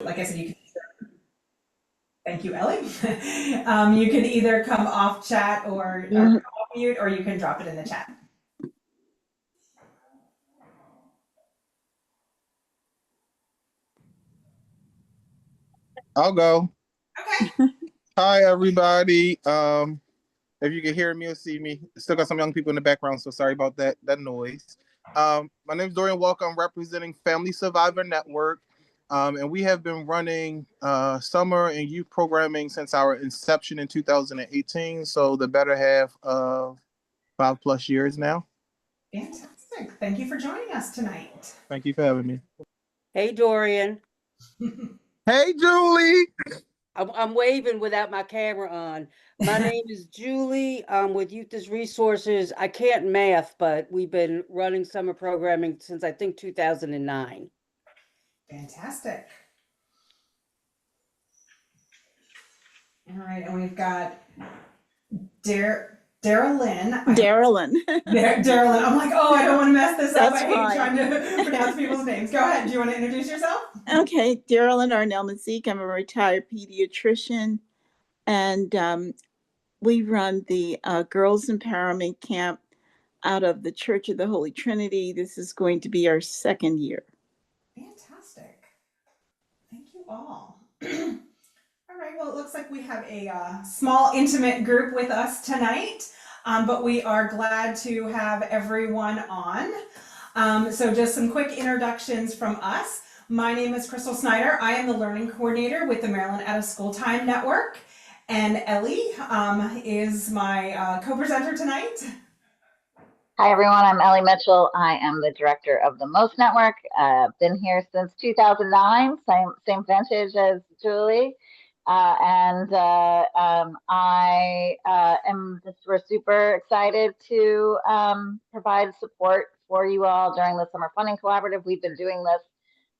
like I said, you can, thank you, Ellie. You can either come off chat or come off mute, or you can drop it in the chat. I'll go. Okay. Hi, everybody. If you can hear me or see me, still got some young people in the background, so sorry about that noise. My name is Dorian Walker. I'm representing Family Survivor Network, and we have been running summer and youth programming since our inception in 2018, so the better half of 5+ years now. Fantastic. Thank you for joining us tonight. Thank you for having me. Hey, Dorian. Hey, Julie. I'm waving without my camera on. My name is Julie. I'm with Youth as Resources. I can't math, but we've been running summer programming since I think 2009. Fantastic. All right, and we've got Darylyn. Darylyn. Darylyn. I'm like, oh, I don't want to mess this up. That's I hate fine. trying to pronounce people's names. Go ahead. Do you want to introduce yourself? Okay, Darylyn Arnell-Mazik. I'm a retired pediatrician, and we run the Girls Empowerment Camp out of the Church of the Holy Trinity. This is going to be our second year. Fantastic. Thank you all. All right, well, it looks like we have a small, intimate group with us tonight, but we are glad to have everyone on. So just some quick introductions from us. My name is Crystal Snyder. I am the Learning Coordinator with the Maryland Out of School Time Network, and Ellie is my co-presenter tonight. Hi, everyone. I'm Ellie Mitchell. I am the director of the MOST Network. Been here since 2009, same vintage as Julie. We're super excited to provide support for you all during the Summer Funding Collaborative. We've been doing this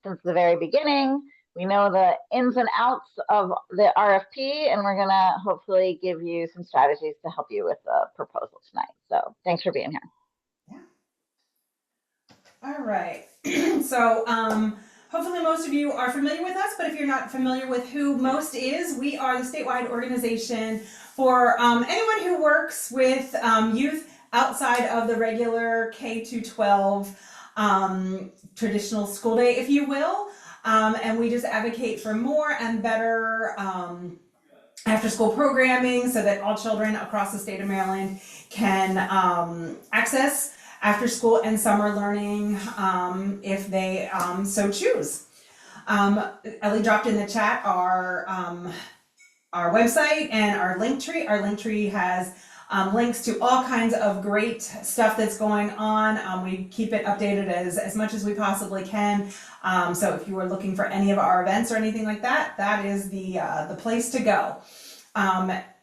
since the very beginning. We know the ins and outs of the RFP, and we're gonna hopefully give you some strategies to help you with the proposal tonight. So thanks for being here. All right. So hopefully most of you are familiar with us, but if you're not familiar with who MOST is, we are the statewide organization for anyone who works with youth outside of the regular K-12 traditional school day, if you will. And we just advocate for more and better after school programming so that all children across the state of Maryland can access after school and summer learning if they so choose. Ellie dropped in the chat our website and our link tree. Our link tree has links to all kinds of great stuff that's going on. We keep it updated as much as we possibly can. So if you were looking for any of our events or anything like that, that is the place to go.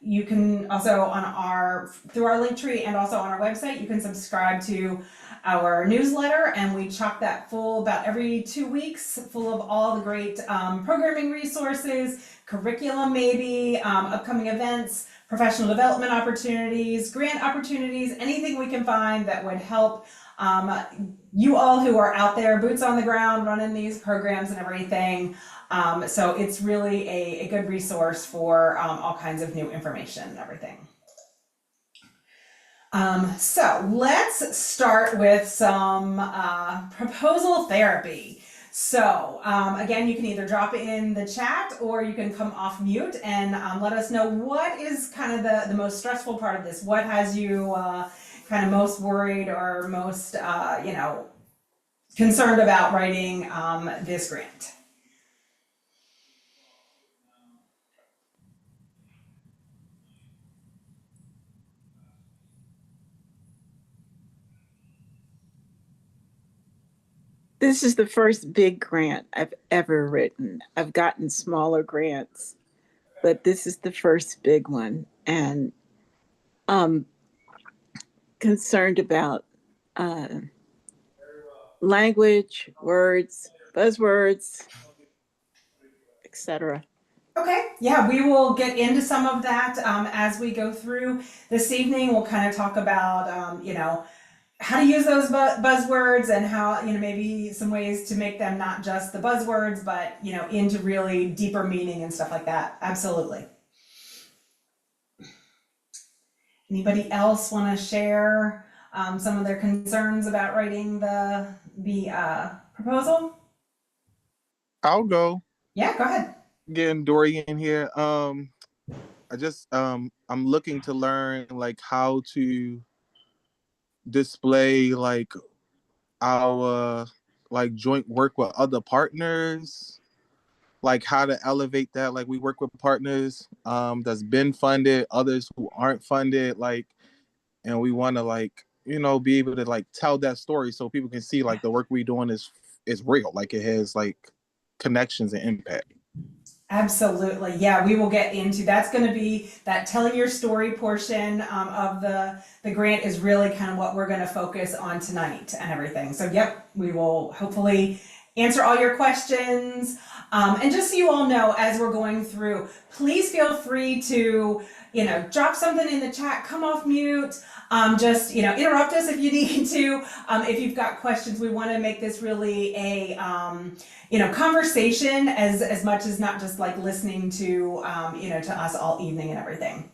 You can also through our link tree and also on our website, you can subscribe to our newsletter, and we chock that full about every 2 weeks, full of all the great programming resources, curriculum maybe, upcoming events, professional development opportunities, grant opportunities, anything we can find that would help you all who are out there, boots on the ground, running these programs and everything. So it's really a good resource for all kinds of new information and everything. So let's start with some proposal therapy. So again, you can either drop it in the chat or you can come off mute and let us know what is kind of the most stressful part of this. What has you kind of most worried or most concerned about writing this grant? This is the first big grant I've ever written. I've gotten smaller grants, but this is the first big one. And I'm concerned about language, words, buzzwords, etc. Okay, yeah, we will get into some of that as we go through this evening. We'll kind of talk about, how to use those buzzwords and how, maybe some ways to make them not just the buzzwords, but, into really deeper meaning and stuff like that. Absolutely. Anybody else want to share some of their concerns about writing the proposal? I'll go. Yeah, go ahead. Getting Dorian here. I'm looking to learn like how to display like our like joint work with other partners, like how to elevate that. Like we work with partners that's been funded, others who aren't funded, like, and we want to like, be able to like tell that story so people can see like the work we're doing is real, like it has like connections and impact. Absolutely. Yeah, we will get into that's going to be that telling your story portion of the grant is really kind of what we're going to focus on tonight and everything. So, yep, we will hopefully answer all your questions. And just so you all know, as we're going through, please feel free to, drop something in the chat, come off mute, just, interrupt us if you need to. If you've got questions, we want to make this really a, conversation as much as not just like listening to, to us all evening and everything.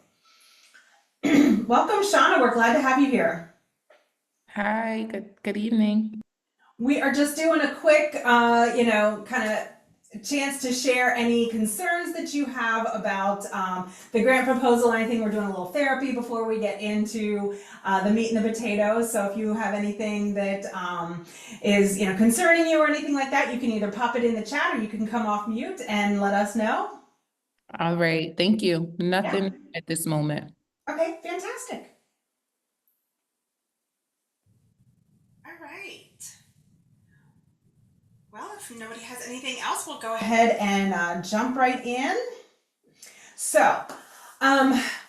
Welcome, Shauna. We're glad to have you here. Hi, good evening. We are just doing a quick, kind of chance to share any concerns that you have about the grant proposal or anything. We're doing a little therapy before we get into the meat and the potatoes. So if you have anything that is concerning you or anything like that, you can either pop it in the chat or you can come off mute and let us know. All right, thank you. Nothing at this moment. Okay, fantastic. All right. Well, if nobody has anything else, we'll go ahead and jump right in. So,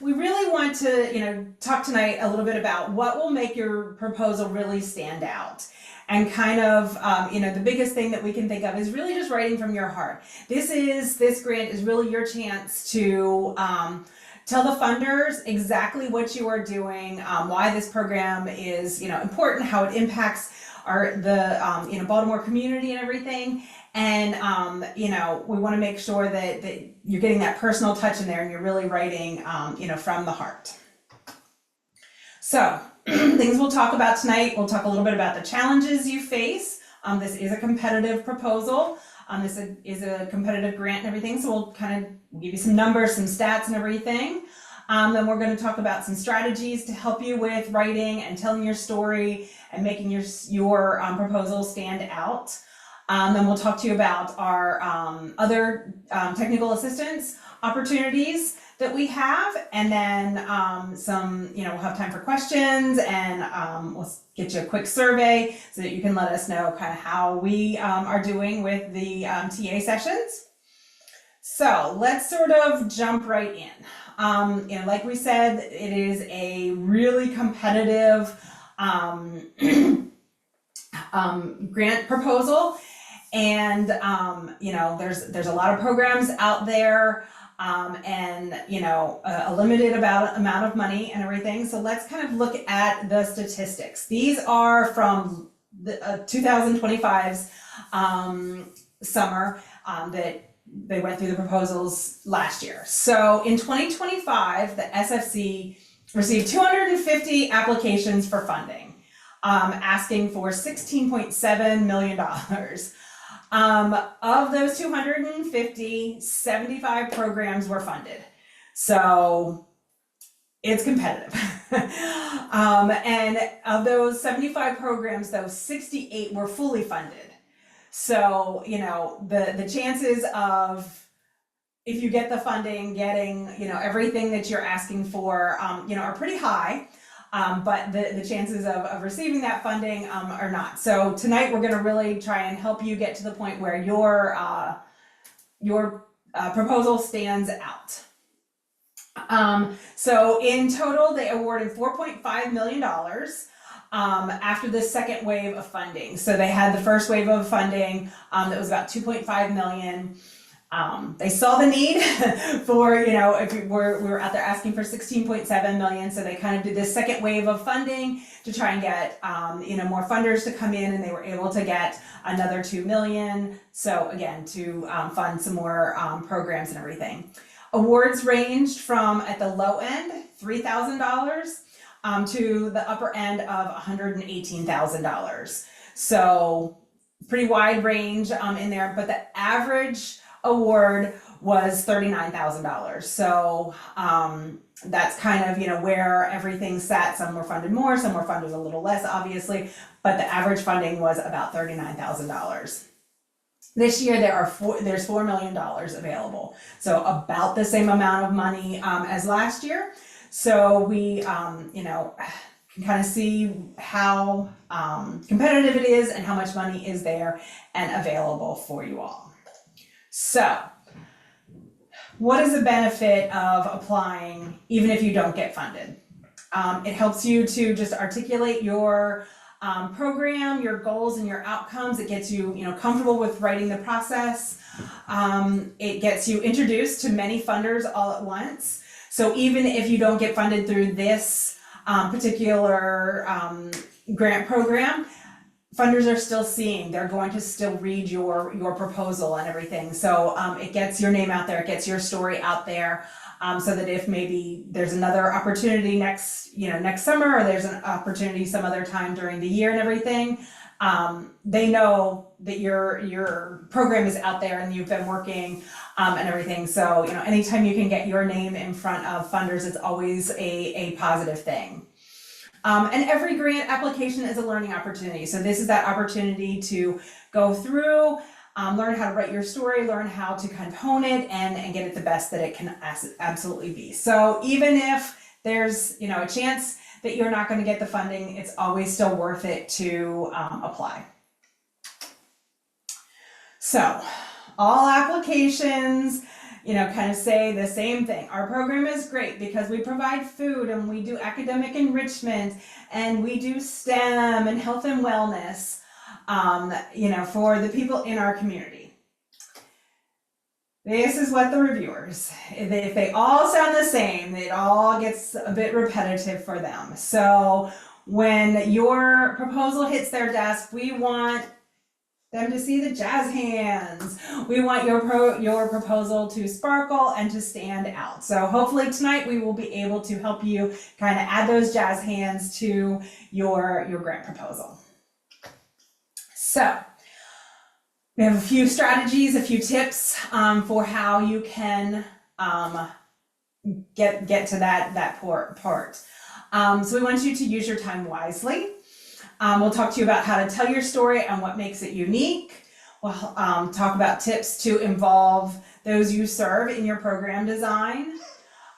we really want to, talk tonight a little bit about what will make your proposal really stand out. And kind of, the biggest thing that we can think of is really just writing from your heart. This grant is really your chance to tell the funders exactly what you are doing, why this program is, important, how it impacts the Baltimore community and everything. And, we want to make sure that you're getting that personal touch in there and you're really writing, from the heart. So things we'll talk about tonight, we'll talk a little bit about the challenges you face. This is a competitive proposal. This is a competitive grant and everything. So we'll kind of give you some numbers, some stats and everything. Then we're going to talk about some strategies to help you with writing and telling your story and making your proposal stand out. Then we'll talk to you about our other technical assistance opportunities that we have, and then we'll have time for questions, and we'll get you a quick survey so that you can let us know kind of how we are doing with the TA sessions. So let's sort of jump right in. Like we said, it is a really competitive grant proposal, and there's a lot of programs out there, and a limited amount of money and everything. So let's kind of look at the statistics. These are from the 2025's summer that they went through the proposals last year. So in 2025, the SFC received 250 applications for funding, asking for $16.7 million. Of those 250, 75 programs were funded. So it's competitive. And of those 75 programs, though, 68 were fully funded. So, the chances of, if you get the funding, getting, everything that you're asking for, are pretty high. But the chances of receiving that funding are not. So tonight we're going to really try and help you get to the point where your proposal stands out. So in total, they awarded $4.5 million after the second wave of funding. So they had the first wave of funding that was about $2.5 million. They saw the need for, if we were out there asking for 16.7 million, so they kind of did this second wave of funding to try and get, more funders to come in, and they were able to get another 2 million. So again, to fund some more programs and everything. Awards ranged from, at the low end, $3,000 to the upper end of $118,000. So pretty wide range in there, but the average award was $39,000. So that's kind of, where everything sat. Some were funded more, some were funded a little less, obviously, but the average funding was about $39,000. This year there's $4 million available. So about the same amount of money as last year. So we, can kind of see how competitive it is and how much money is there and available for you all. So what is the benefit of applying even if you don't get funded? It helps you to just articulate your program, your goals and your outcomes. It gets you, comfortable with writing the process. It gets you introduced to many funders all at once. So even if you don't get funded through this particular grant program, funders are still seeing, they're going to still read your proposal and everything. So it gets your name out there, it gets your story out there, so that if maybe there's another opportunity next summer, or there's an opportunity some other time during the year and everything, they know that your program is out there and you've been working and everything. So, anytime you can get your name in front of funders, it's always a positive thing. And every grant application is a learning opportunity. So this is that opportunity to go through, learn how to write your story, learn how to kind of hone it and get it the best that it can absolutely be. So even if there's, a chance that you're not going to get the funding, it's always still worth it to apply. So all applications, kind of say the same thing. Our program is great because we provide food and we do academic enrichment and we do STEM and health and wellness, for the people in our community. This is what the reviewers, if they all sound the same, it all gets a bit repetitive for them. So when your proposal hits their desk, we want them to see the jazz hands. We want your proposal to sparkle and to stand out. So hopefully tonight we will be able to help you kind of add those jazz hands to your grant proposal. So we have a few strategies, a few tips for how you can get to that part. So we want you to use your time wisely. We'll talk to you about how to tell your story and what makes it unique. We'll talk about tips to involve those you serve in your program design.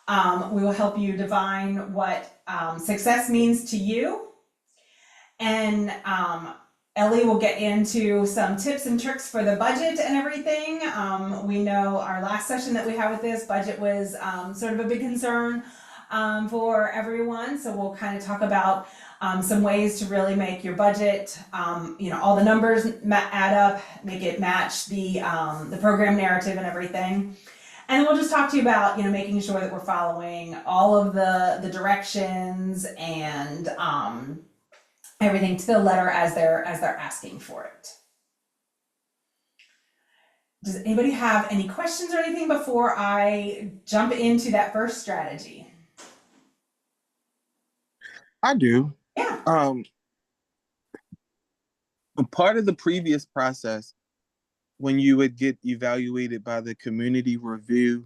We will help you define what success means to you. And Ellie will get into some tips and tricks for the budget and everything. We know our last session that we had with this budget was sort of a big concern for everyone. So we'll kind of talk about some ways to really make your budget, all the numbers add up, make it match the program narrative and everything. And we'll just talk to you about, making sure that we're following all of the directions and everything to the letter as they're asking for it. Does anybody have any questions or anything before I jump into that first strategy? I do. Yeah. Part of the previous process, when you would get evaluated by the community review,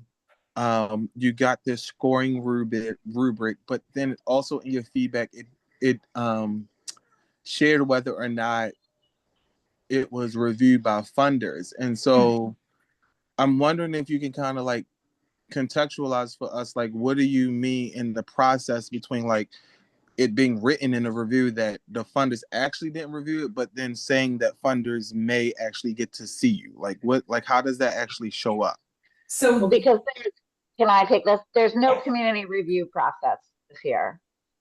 you got this scoring rubric, but then also in your feedback, it shared whether or not it was reviewed by funders. And so I'm wondering if you can kind of like contextualize for us, like, what do you mean in the process between like it being written in a review that the funders actually didn't review it, but then saying that funders may actually get to see you? Like how does that actually show up? Well, because can I take this? There's no community review process this year.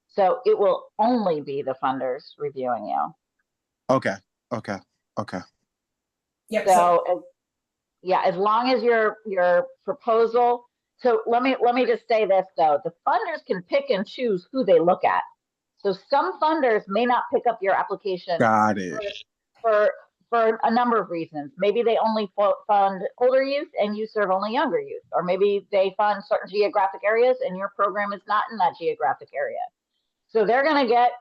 So it will only be the funders reviewing you. Okay. Yep. So Yeah, as long as your proposal. So let me just say this though, the funders can pick and choose who they look at. So some funders may not pick up your application Got it. for a number of reasons. Maybe they only fund older youth and you serve only younger youth, or maybe they fund certain geographic areas and your program is not in that geographic area. So they're going to get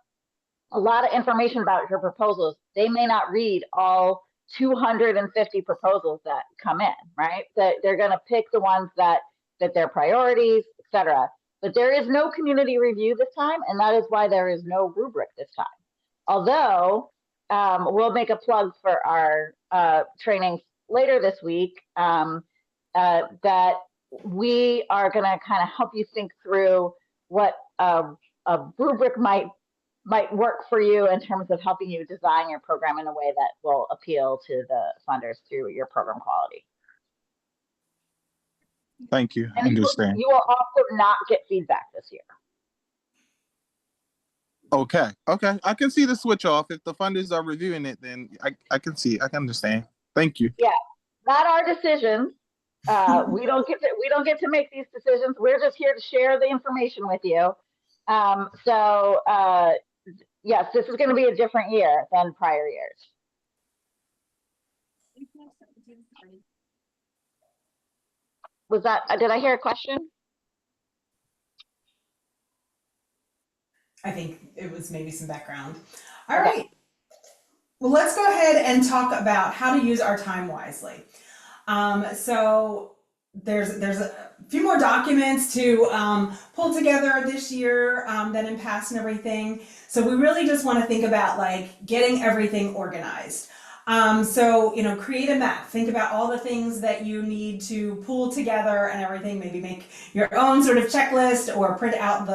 a lot of information about your proposals. They may not read all 250 proposals that come in, right? That they're going to pick the ones that their priorities, etc. But there is no community review this time, and that is why there is no rubric this time. Although we'll make a plug for our trainings later this week, that we are going to kind of help you think through what a rubric might work for you in terms of helping you design your program in a way that will appeal to the funders through your program quality. Thank you. I And understand. you will also not get feedback this year. Okay. Okay. I can see the switch off. If the funders are reviewing it, then I can see. I can understand. Thank you. Yeah, not our decisions. We don't get to make these decisions. We're just here to share the information with you. Yes, this is going to be a different year than prior years. Was that, did I hear a question? I think it was maybe some background. All right. Well, let's go ahead and talk about how to use our time wisely. So there's a few more documents to pull together this year than in past and everything. So we really just want to think about like getting everything organized. So, create a map, think about all the things that you need to pull together and everything, maybe make your own sort of checklist or print out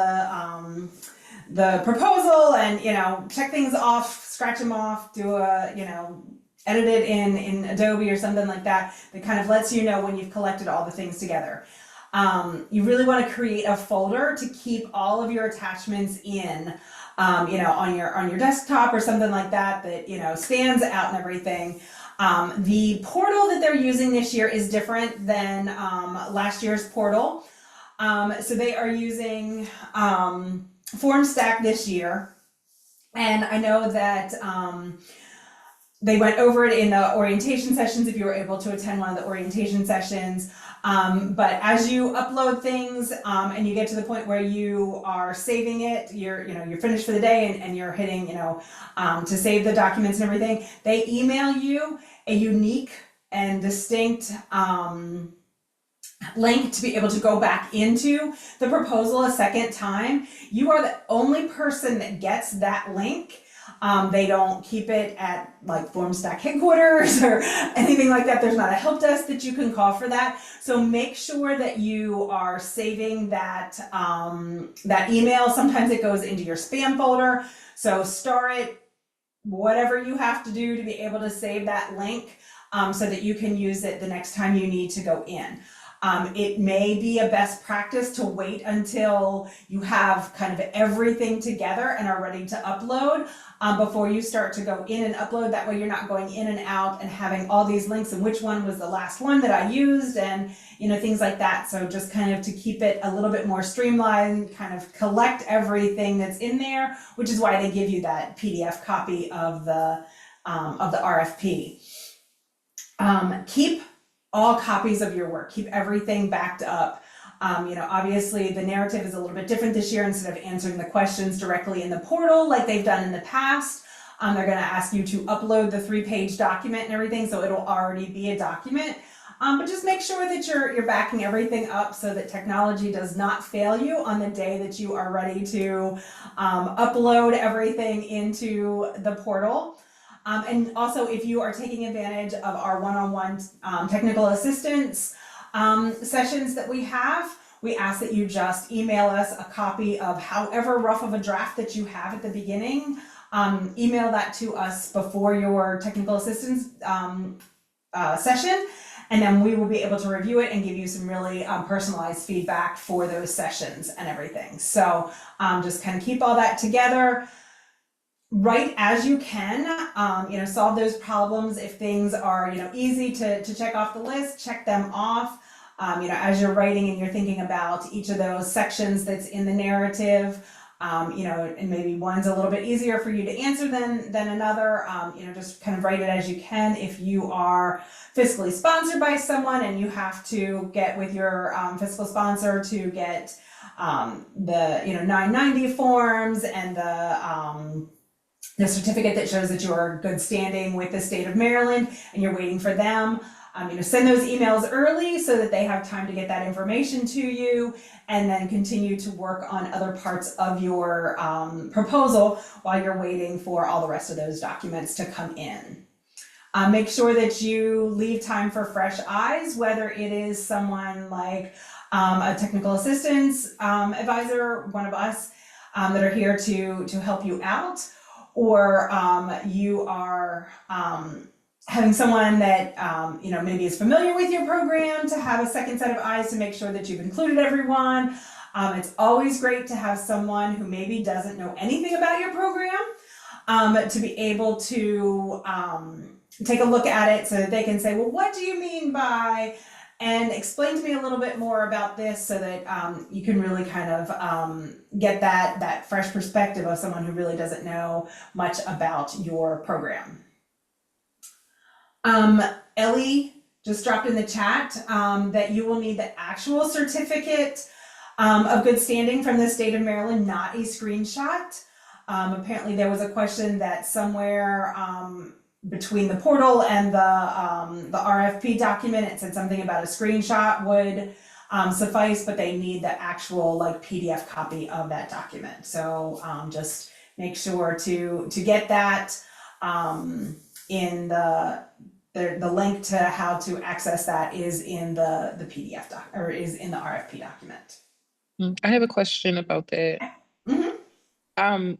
the proposal and, check things off, scratch them off, do a, edit it in Adobe or something like that kind of lets you know when you've collected all the things together. You really want to create a folder to keep all of your attachments in, on your desktop or something like that, stands out and everything. The portal that they're using this year is different than last year's portal. So they are using FormStack this year. And I know that they went over it in the orientation sessions if you were able to attend one of the orientation sessions. But as you upload things and you get to the point where you are saving it, you're finished for the day and you're hitting, to save the documents and everything, they email you a unique and distinct link to be able to go back into the proposal a second time. You are the only person that gets that link. They don't keep it at like FormStack headquarters or anything like that. There's not a help desk that you can call for that. So make sure that you are saving that email. Sometimes it goes into your spam folder. So star it, whatever you have to do to be able to save that link so that you can use it the next time you need to go in. It may be a best practice to wait until you have kind of everything together and are ready to upload before you start to go in and upload. That way you're not going in and out and having all these links and which one was the last one that I used and things like that. So just kind of to keep it a little bit more streamlined, kind of collect everything that's in there, which is why they give you that PDF copy of the RFP. Keep all copies of your work, keep everything backed up. Obviously the narrative is a little bit different this year. Instead of answering the questions directly in the portal like they've done in the past, they're going to ask you to upload the 3-page document and everything, so it'll already be a document. But just make sure that you're backing everything up so that technology does not fail you on the day that you are ready to upload everything into the portal. And also, if you are taking advantage of our one-on-one technical assistance sessions that we have, we ask that you just email us a copy of however rough of a draft that you have at the beginning. Email that to us before your technical assistance session, and then we will be able to review it and give you some really personalized feedback for those sessions and everything. So just kind of keep all that together. write as you can, solve those problems. If things are, easy to check off the list, check them off. As you're writing and you're thinking about each of those sections that's in the narrative, and maybe one's a little bit easier for you to answer than another, just kind of write it as you can. If you are fiscally sponsored by someone and you have to get with your fiscal sponsor to get the 990 forms and the certificate that shows that you are good standing with the state of Maryland and you're waiting for them, send those emails early so that they have time to get that information to you, and then continue to work on other parts of your proposal while you're waiting for all the rest of those documents to come in. Make sure that you leave time for fresh eyes, whether it is someone like a technical assistance advisor, one of us that are here to help you out, or you are having someone that maybe is familiar with your program to have a second set of eyes to make sure that you've included everyone. It's always great to have someone who maybe doesn't know anything about your program to be able to take a look at it so that they can say, well, what do you mean by, and explain to me a little bit more about this, so that you can really kind of get that fresh perspective of someone who really doesn't know much about your program. Ellie just dropped in the chat that you will need the actual certificate of good standing from the state of Maryland, not a screenshot. Apparently there was a question that somewhere between the portal and the RFP document, it said something about a screenshot would suffice, but they need the actual PDF copy of that document. So just make sure to get that in the link to how to access that is in the PDF doc, or is in the RFP document. I have a question about that. Mm-hmm.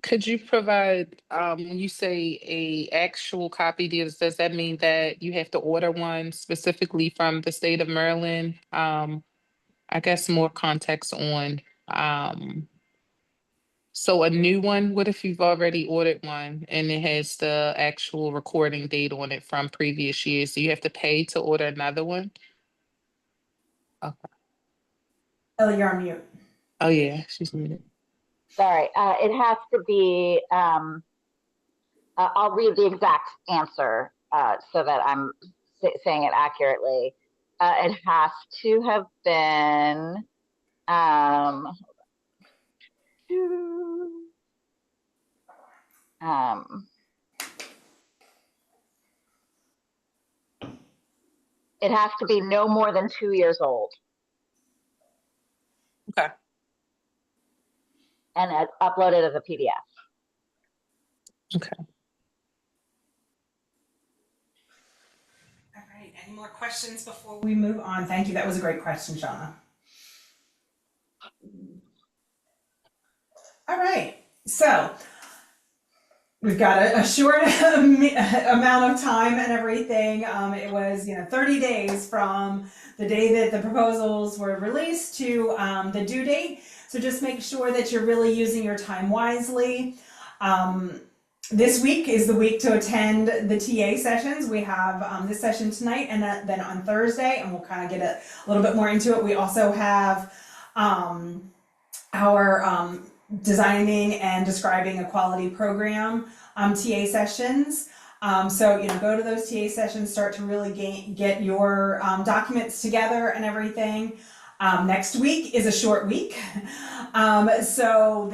Could you provide, when you say a actual copy, does that mean that you have to order one specifically from the state of Maryland? I guess more context on, so a new one, what if you've already ordered one and it has the actual recording date on it from previous years? Do you have to pay to order another one? Okay. Ellie, you're on mute. Oh yeah, she's muted. Sorry, it has to be, I'll read the exact answer so that I'm saying it accurately. It has to have been, it has to be no more than 2 years old. Okay. And uploaded as a PDF. Okay. All right, any more questions before we move on? Thank you, that was a great question, Shauna. All right, so we've got a short amount of time and everything. It was 30 days from the day that the proposals were released to the due date. So just make sure that you're really using your time wisely. This week is the week to attend the TA sessions. We have this session tonight, and then on Thursday, and we'll kind of get a little bit more into it. We also have our designing and describing a quality program TA sessions. So go to those TA sessions, start to really get your documents together and everything. Next week is a short week. So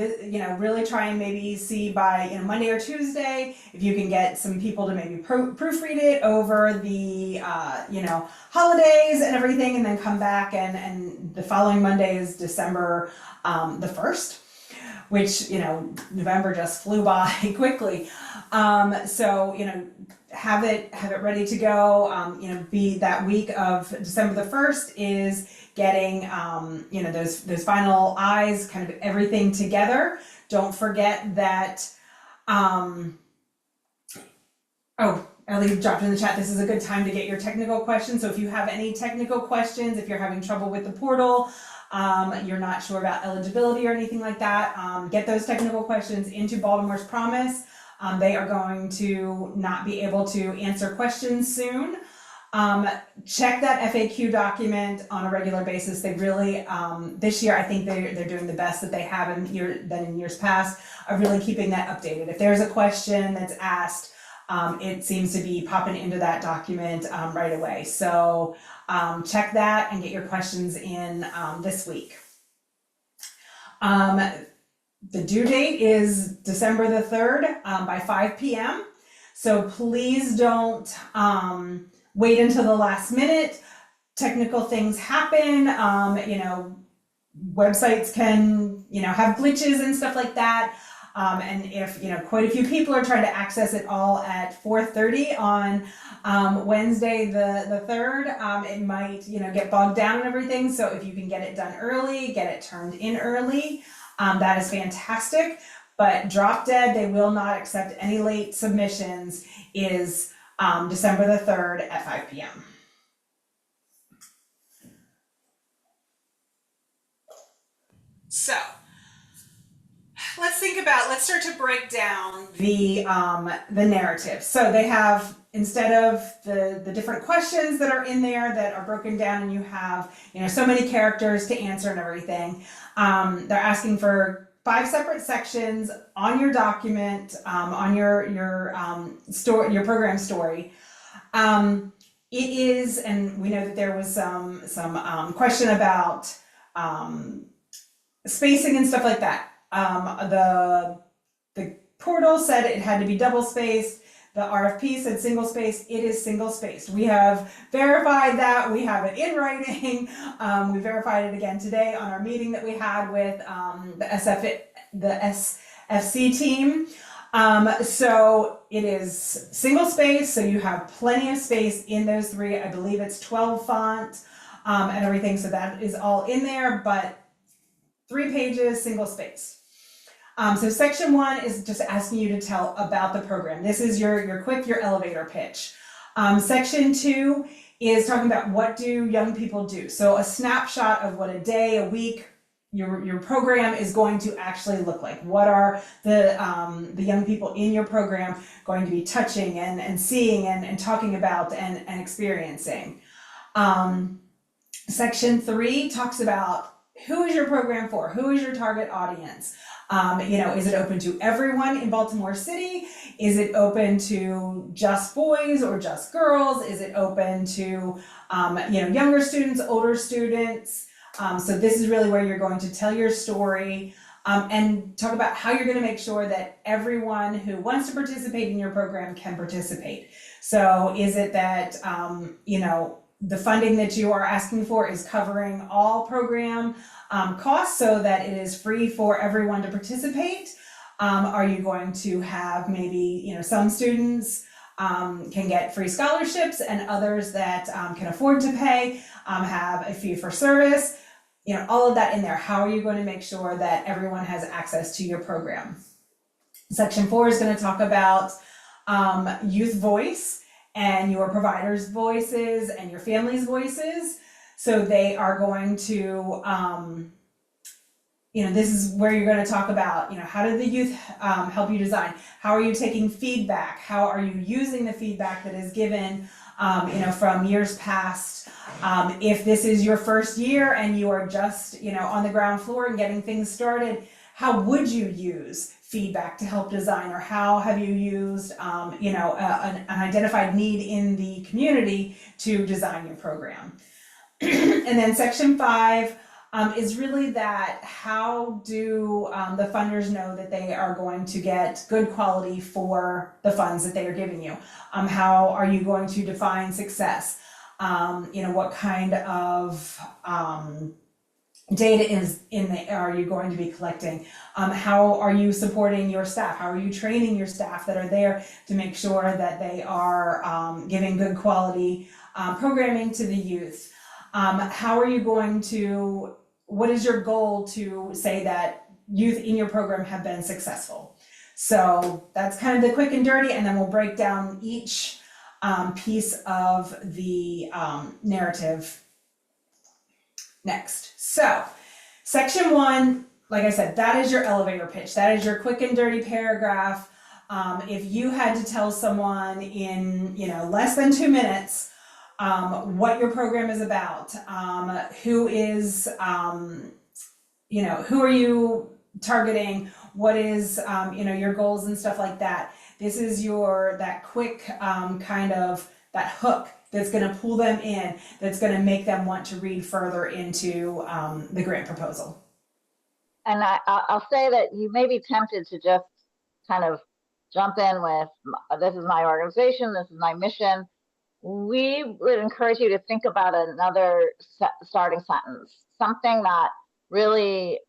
really try and maybe see by Monday or Tuesday if you can get some people to maybe proofread it over the holidays and everything, and then come back and the following Monday is December the 1st, which November just flew by quickly. So have it ready to go. Be that week of December the 1st is getting those final eyes, kind of everything together. Don't forget that Ellie dropped in the chat, this is a good time to get your technical questions. So if you have any technical questions, if you're having trouble with the portal, you're not sure about eligibility or anything like that, get those technical questions into Baltimore's Promise. They are going to not be able to answer questions soon. Check that FAQ document on a regular basis. They really, this year, I think they're doing the best that they have in years past of really keeping that updated. If there's a question that's asked, it seems to be popping into that document right away. So check that and get your questions in this week. The due date is December the 3rd by 5 p.m. So please don't wait until the last minute. Technical things happen. Websites can, have glitches and stuff like that. And if, quite a few people are trying to access it all at 4:30 on Wednesday the 3rd, it might, get bogged down and everything. So if you can get it done early, get it turned in early, that is fantastic. But drop dead, they will not accept any late submissions, is December the 3rd at 5 p.m. So let's start to break down the narrative. So they have, instead of the different questions that are in there that are broken down and you have, so many characters to answer and everything, they're asking for 5 separate sections on your document, on your program story. It is, and we know that there was some question about spacing and stuff like that. The portal said it had to be double spaced. The RFP said single spaced. It is single spaced. We have verified that. We have it in writing. We verified it again today on our meeting that we had with the SFC team. So it is single space. So you have plenty of space in those 3. I believe it's 12 font and everything. So that is all in there, but 3 pages, single space. So section 1 is just asking you to tell about the program. This is your elevator pitch. Section 2 is talking about what do young people do. So a snapshot of what a day, a week, your program is going to actually look like. What are the young people in your program going to be touching and seeing and talking about and experiencing. Section 3 talks about who is your program for? Who is your target audience? Is it open to everyone in Baltimore City? Is it open to just boys or just girls? Is it open to, younger students, older students? So this is really where you're going to tell your story and talk about how you're going to make sure that everyone who wants to participate in your program can participate. So is it that, the funding that you are asking for is covering all program costs so that it is free for everyone to participate? Are you going to have maybe, some students can get free scholarships and others that can afford to pay have a fee for service? All of that in there. How are you going to make sure that everyone has access to your program? Section 4 is going to talk about youth voice and your providers' voices and your family's voices. So they are going to, this is where you're going to talk about, how did the youth help you design? How are you taking feedback? How are you using the feedback that is given, from years past? If this is your first year and you are just, on the ground floor and getting things started, how would you use feedback to help design, or how have you used an identified need in the community to design your program? And then section 5 is really that how do the funders know that they are going to get good quality for the funds that they are giving you? How are you going to define success? What kind of data are you going to be collecting? How are you supporting your staff? How are you training your staff that are there to make sure that they are giving good quality programming to the youth? How are you going to, what is your goal to say that youth in your program have been successful? So that's kind of the quick and dirty, and then we'll break down each piece of the narrative next. So Section 1, like I said, that is your elevator pitch. That is your quick and dirty paragraph. If you had to tell someone in, less than 2 minutes, what your program is about, who is, who are you targeting, what is, your goals and stuff like that. This is that quick, that hook that's gonna pull them in, that's gonna make them want to read further into, the grant proposal. And I'll say that you may be tempted to just kind of jump in with, this is my organization, this is my mission. We would encourage you to think about another starting sentence, something that really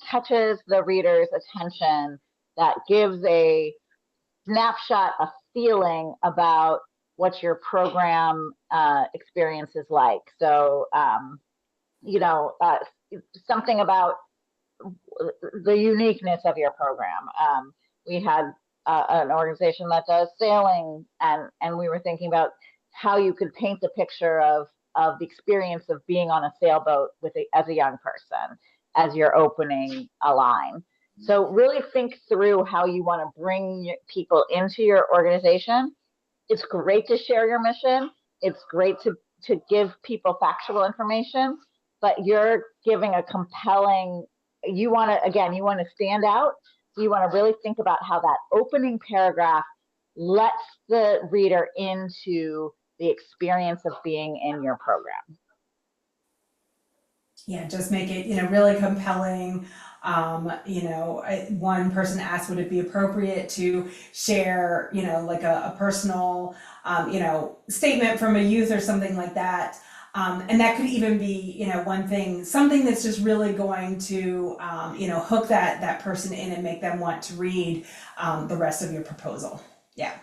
catches the reader's attention, that gives a snapshot, a feeling about what your program experience is like. So, something about the uniqueness of your program. We had an organization that does sailing, and we were thinking about how you could paint the picture of the experience of being on a sailboat as a young person, as you're opening a line. So really think through how you want to bring people into your organization. It's great to share your mission. It's great to give people factual information, but you're giving a compelling, you want to stand out. So you want to really think about how that opening paragraph lets the reader into the experience of being in your program. Yeah, just make it, really compelling. One person asked, would it be appropriate to share, like a personal, statement from a youth or something like that. And that could even be, something that's just really going to, hook that person in and make them want to read the rest of your proposal. Yeah.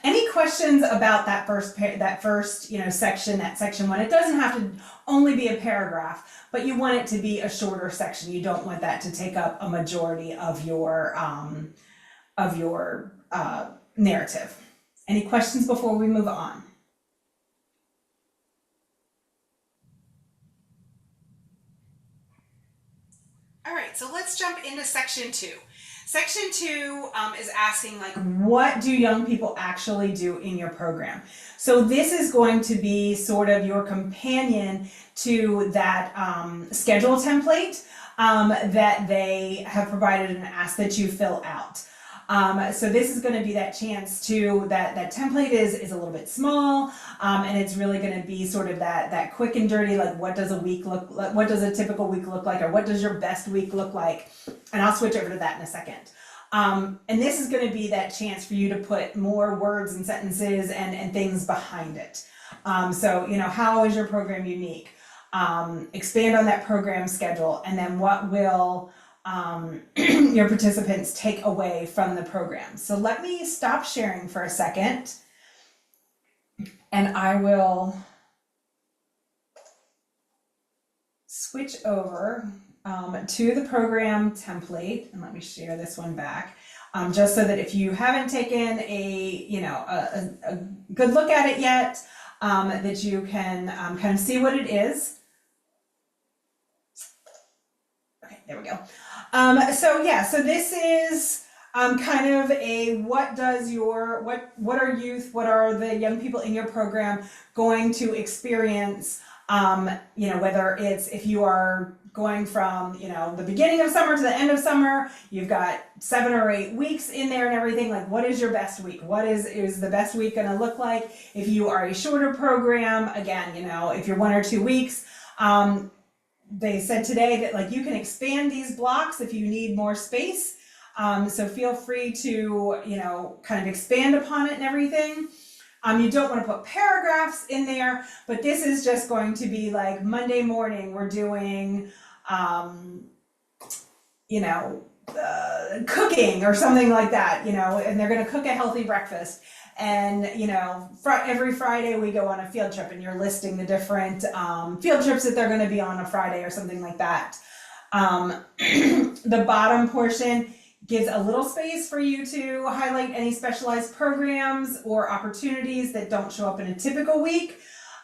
Any questions about that first section, that section 1? It doesn't have to only be a paragraph, but you want it to be a shorter section. You don't want that to take up a majority of your narrative. Any questions before we move on? All right, so let's jump into section 2. Section 2 is asking, what do young people actually do in your program? So this is going to be sort of your companion to that schedule template that they have provided and asked that you fill out. So this is going to be that chance to, that template is a little bit small, and it's really going to be sort of that quick and dirty, what does a week look like, what does a typical week look like, or what does your best week look like? And I'll switch over to that in a second. And this is going to be that chance for you to put more words and sentences and things behind it. So, how is your program unique? Expand on that program schedule, and then what will your participants take away from the program. So let me stop sharing for a second, and I will switch over to the program template, and let me share this one back, just so that if you haven't taken a good look at it yet, that you can kind of see what it is. Okay, there we go. So this is kind of a what are the young people in your program going to experience, whether it's if you are going from the beginning of summer to the end of summer, you've got 7 or 8 weeks in there and everything, what is your best week? What is the best week going to look like? If you are a shorter program, again, if you're 1 or 2 weeks, they said today that you can expand these blocks if you need more space. So feel free to, kind of expand upon it and everything. You don't want to put paragraphs in there, but this is just going to be Monday morning, we're doing, cooking or something like that, and they're going to cook a healthy breakfast. And, every Friday we go on a field trip, and you're listing the different field trips that they're going to be on a Friday or something like that. The bottom portion gives a little space for you to highlight any specialized programs or opportunities that don't show up in a typical week.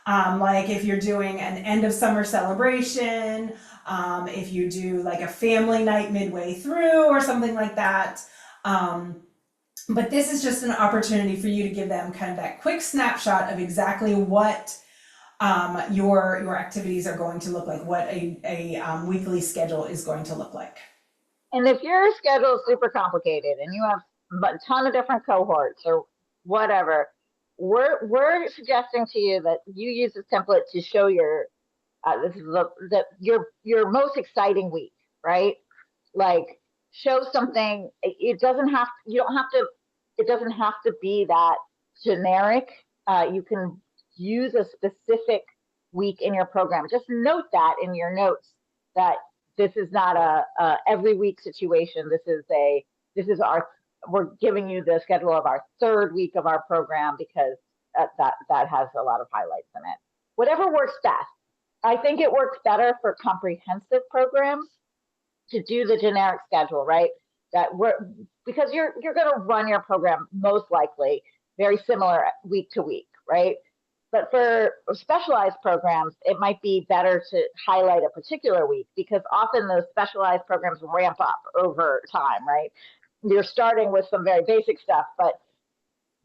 Like if you're doing an end of summer celebration, if you do like a family night midway through or something like that. But this is just an opportunity for you to give them kind of that quick snapshot of exactly what your activities are going to look like, what a weekly schedule is going to look like. And if your schedule is super complicated and you have a ton of different cohorts or whatever, we're suggesting to you that you use this template to show your this is your most exciting week, right? Like show something. It doesn't have it doesn't have to be that generic. You can use a specific week in your program. Just note that in your notes that this is not a every week situation. We're giving you the schedule of our third week of our program because that has a lot of highlights in it. Whatever works best. I think it works better for comprehensive programs to do the generic schedule, right? Because you're going to run your program most likely very similar week to week, right? But for specialized programs, it might be better to highlight a particular week because often those specialized programs ramp up over time, right? You're starting with some very basic stuff, but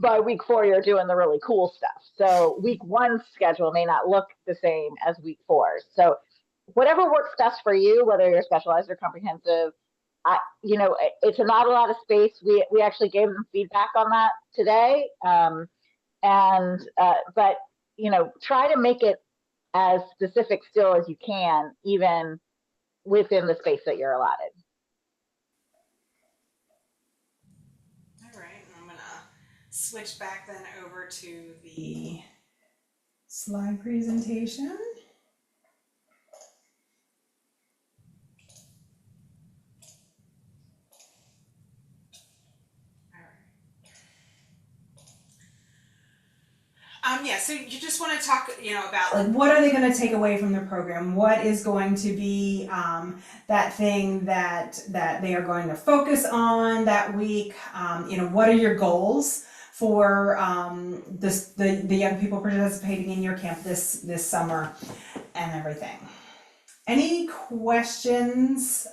by week 4, you're doing the really cool stuff. So week 1's schedule may not look the same as week 4. So whatever works best for you, whether you're specialized or comprehensive, it's not a lot of space. We actually gave them feedback on that today. But try to make it as specific still as you can, even within the space that you're allotted. All right, I'm gonna switch back then over to the slide presentation. So you just want to talk, about like what are they going to take away from the program? What is going to be that thing that they are going to focus on that week? What are your goals for the young people participating in your camp this summer and everything? Any questions?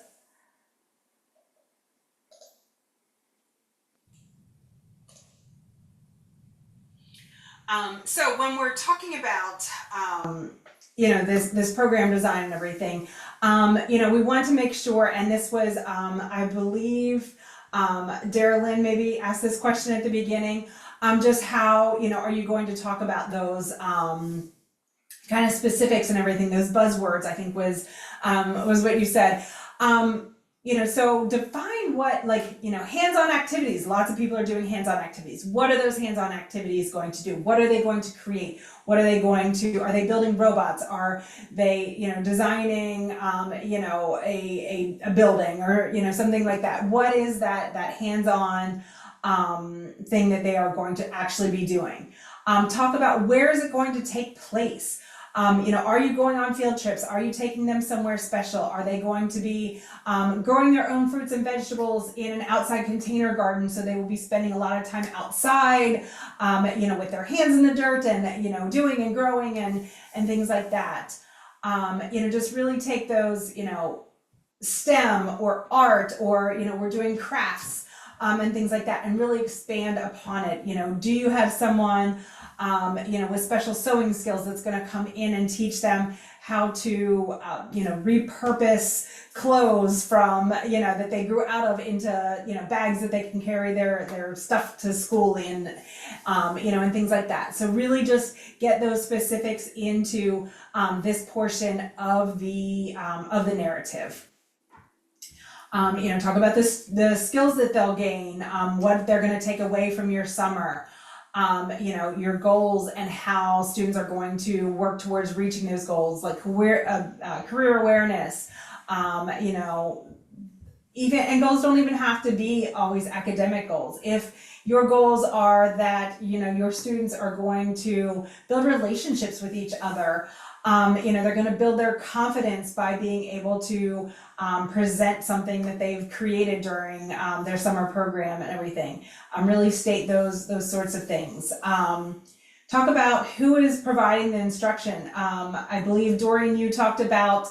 So when we're talking about, this program design and everything, we want to make sure, and this was, I believe, Darylyn maybe asked this question at the beginning, just how, are you going to talk about those, kind of specifics and everything, those buzzwords, I think was what you said. So define what, hands-on activities. Lots of people are doing hands-on activities. What are those hands-on activities going to do? What are they going to create? Are they building robots? Are they, designing, a building or, something like that? What is that hands-on thing that they are going to actually be doing? Talk about where is it going to take place? Are you going on field trips? Are you taking them somewhere special? Are they going to be growing their own fruits and vegetables in an outside container garden? So they will be spending a lot of time outside, with their hands in the dirt and, doing and growing and things like that. Just really take those, STEM or art or, we're doing crafts and things like that and really expand upon it. Do you have someone with special sewing skills that's going to come in and teach them how to, repurpose clothes from, that they grew out of into, bags that they can carry their stuff to school in, and things like that. So really just get those specifics into this portion of the narrative. Talk about the skills that they'll gain, what they're going to take away from your summer. Your goals and how students are going to work towards reaching those goals, like career awareness, and goals don't even have to be always academic goals. If your goals are that, your students are going to build relationships with each other, they're going to build their confidence by being able to present something that they've created during their summer program and everything. Really state those sorts of things. Talk about who is providing the instruction. I believe, Doreen, you talked about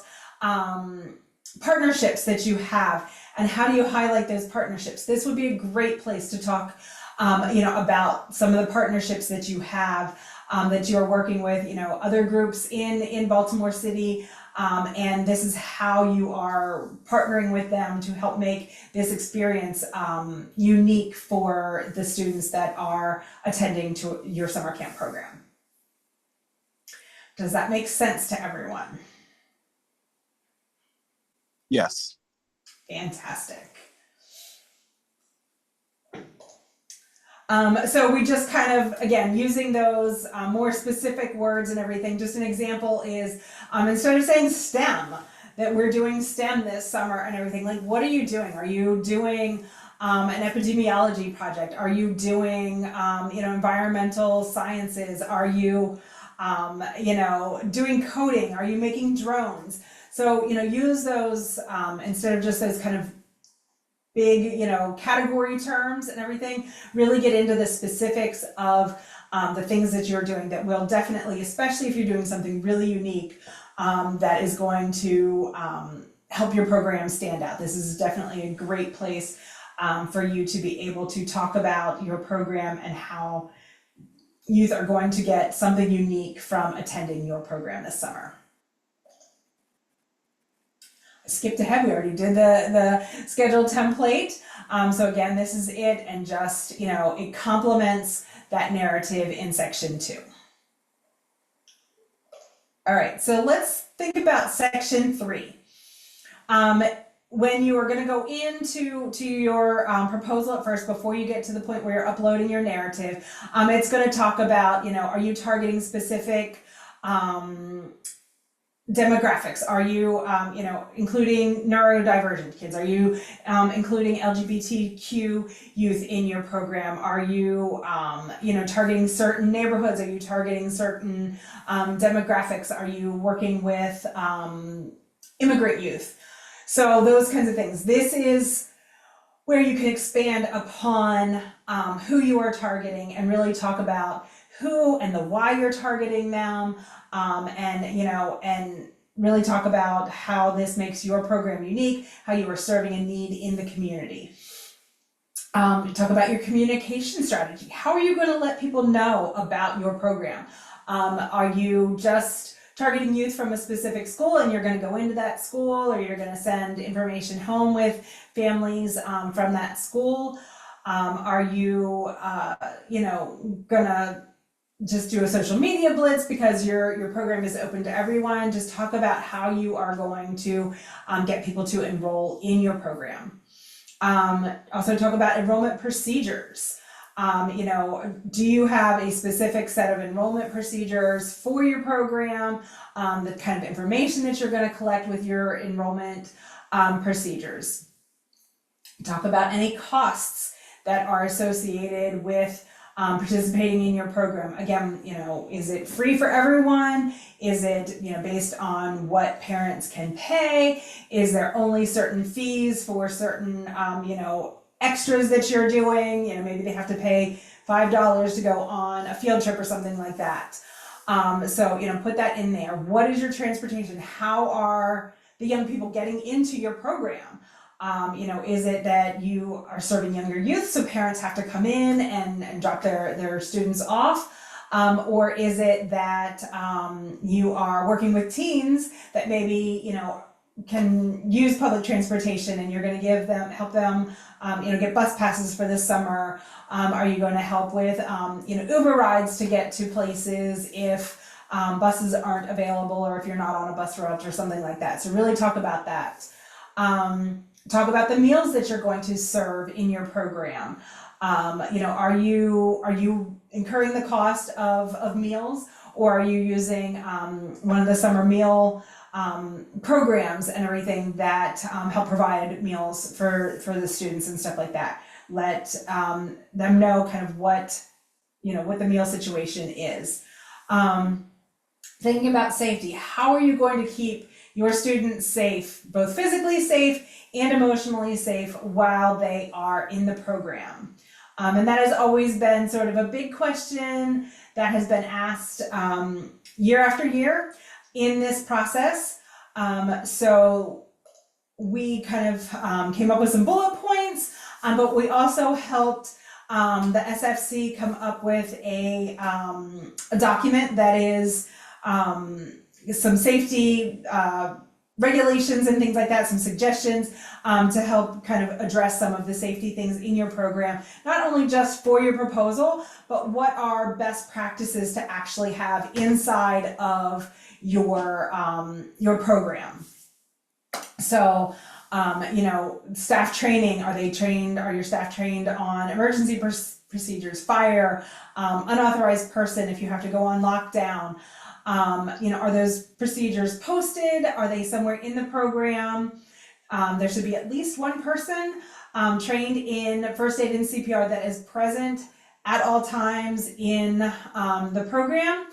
partnerships that you have, and how do you highlight those partnerships? This would be a great place to talk, about some of the partnerships that you have, that you're working with, other groups in Baltimore City, and this is how you are partnering with them to help make this experience unique for the students that are attending to your summer camp program. Does that make sense to everyone? Yes. Fantastic. So we just kind of, again, using those more specific words and everything. Just an example is, instead of saying STEM, that we're doing STEM this summer and everything, like, what are you doing? Are you doing an epidemiology project? Are you doing, environmental sciences? Are you, doing coding? Are you making drones? So, use those instead of just those kind of big, category terms and everything. Really get into the specifics of the things that you're doing that will definitely, especially if you're doing something really unique, that is going to help your program stand out. This is definitely a great place for you to be able to talk about your program and how youth are going to get something unique from attending your program this summer. I skipped ahead, we already did the schedule template. So again, this is it, and just, it complements that narrative in section 2. All right, so let's think about section 3. When you are going to go into your proposal at first, before you get to the point where you're uploading your narrative, it's going to talk about, are you targeting specific demographics? Are you, including neurodivergent kids? Are you including LGBTQ youth in your program? Are you, targeting certain neighborhoods? Are you targeting certain demographics? Are you working with immigrant youth? So those kinds of things. This is where you can expand upon who you are targeting and really talk about who and the why you're targeting them, and really talk about how this makes your program unique, how you are serving a need in the community. Talk about your communication strategy. How are you going to let people know about your program? Are you just targeting youth from a specific school and you're going to go into that school, or you're going to send information home with families from that school? Are you, going to just do a social media blitz because your program is open to everyone? Just talk about how you are going to get people to enroll in your program. Also talk about enrollment procedures. Do you have a specific set of enrollment procedures for your program? The kind of information that you're going to collect with your enrollment procedures. Talk about any costs that are associated with participating in your program. Again, is it free for everyone? Is it, based on what parents can pay? Is there only certain fees for certain, extras that you're doing? Maybe they have to pay $5 to go on a field trip or something like that. So, put that in there. What is your transportation? How are the young people getting into your program? Is it that you are serving younger youth, so parents have to come in and drop their students off? Or is it that you are working with teens that maybe, can use public transportation, and you're going to help them, get bus passes for this summer? Are you going to help with, Uber rides to get to places if buses aren't available, or if you're not on a bus route or something like that? So really talk about that. Talk about the meals that you're going to serve in your program. Are you incurring the cost of meals, or are you using one of the summer meal programs and everything that help provide meals for the students and stuff like that? Let them know kind of what the meal situation is. Thinking about safety. How are you going to keep your students safe, both physically safe and emotionally safe, while they are in the program? And that has always been sort of a big question that has been asked year after year in this process. So we kind of came up with some bullet points, but we also helped the SFC come up with a document that is some safety regulations and things like that, some suggestions to help kind of address some of the safety things in your program, not only just for your proposal, but what are best practices to actually have inside of your program. So, you know, staff training, are your staff trained on emergency procedures, fire, unauthorized person if you have to go on lockdown? You know, are those procedures posted? Are they somewhere in the program? There should be at least one person trained in first aid and CPR that is present at all times in the program.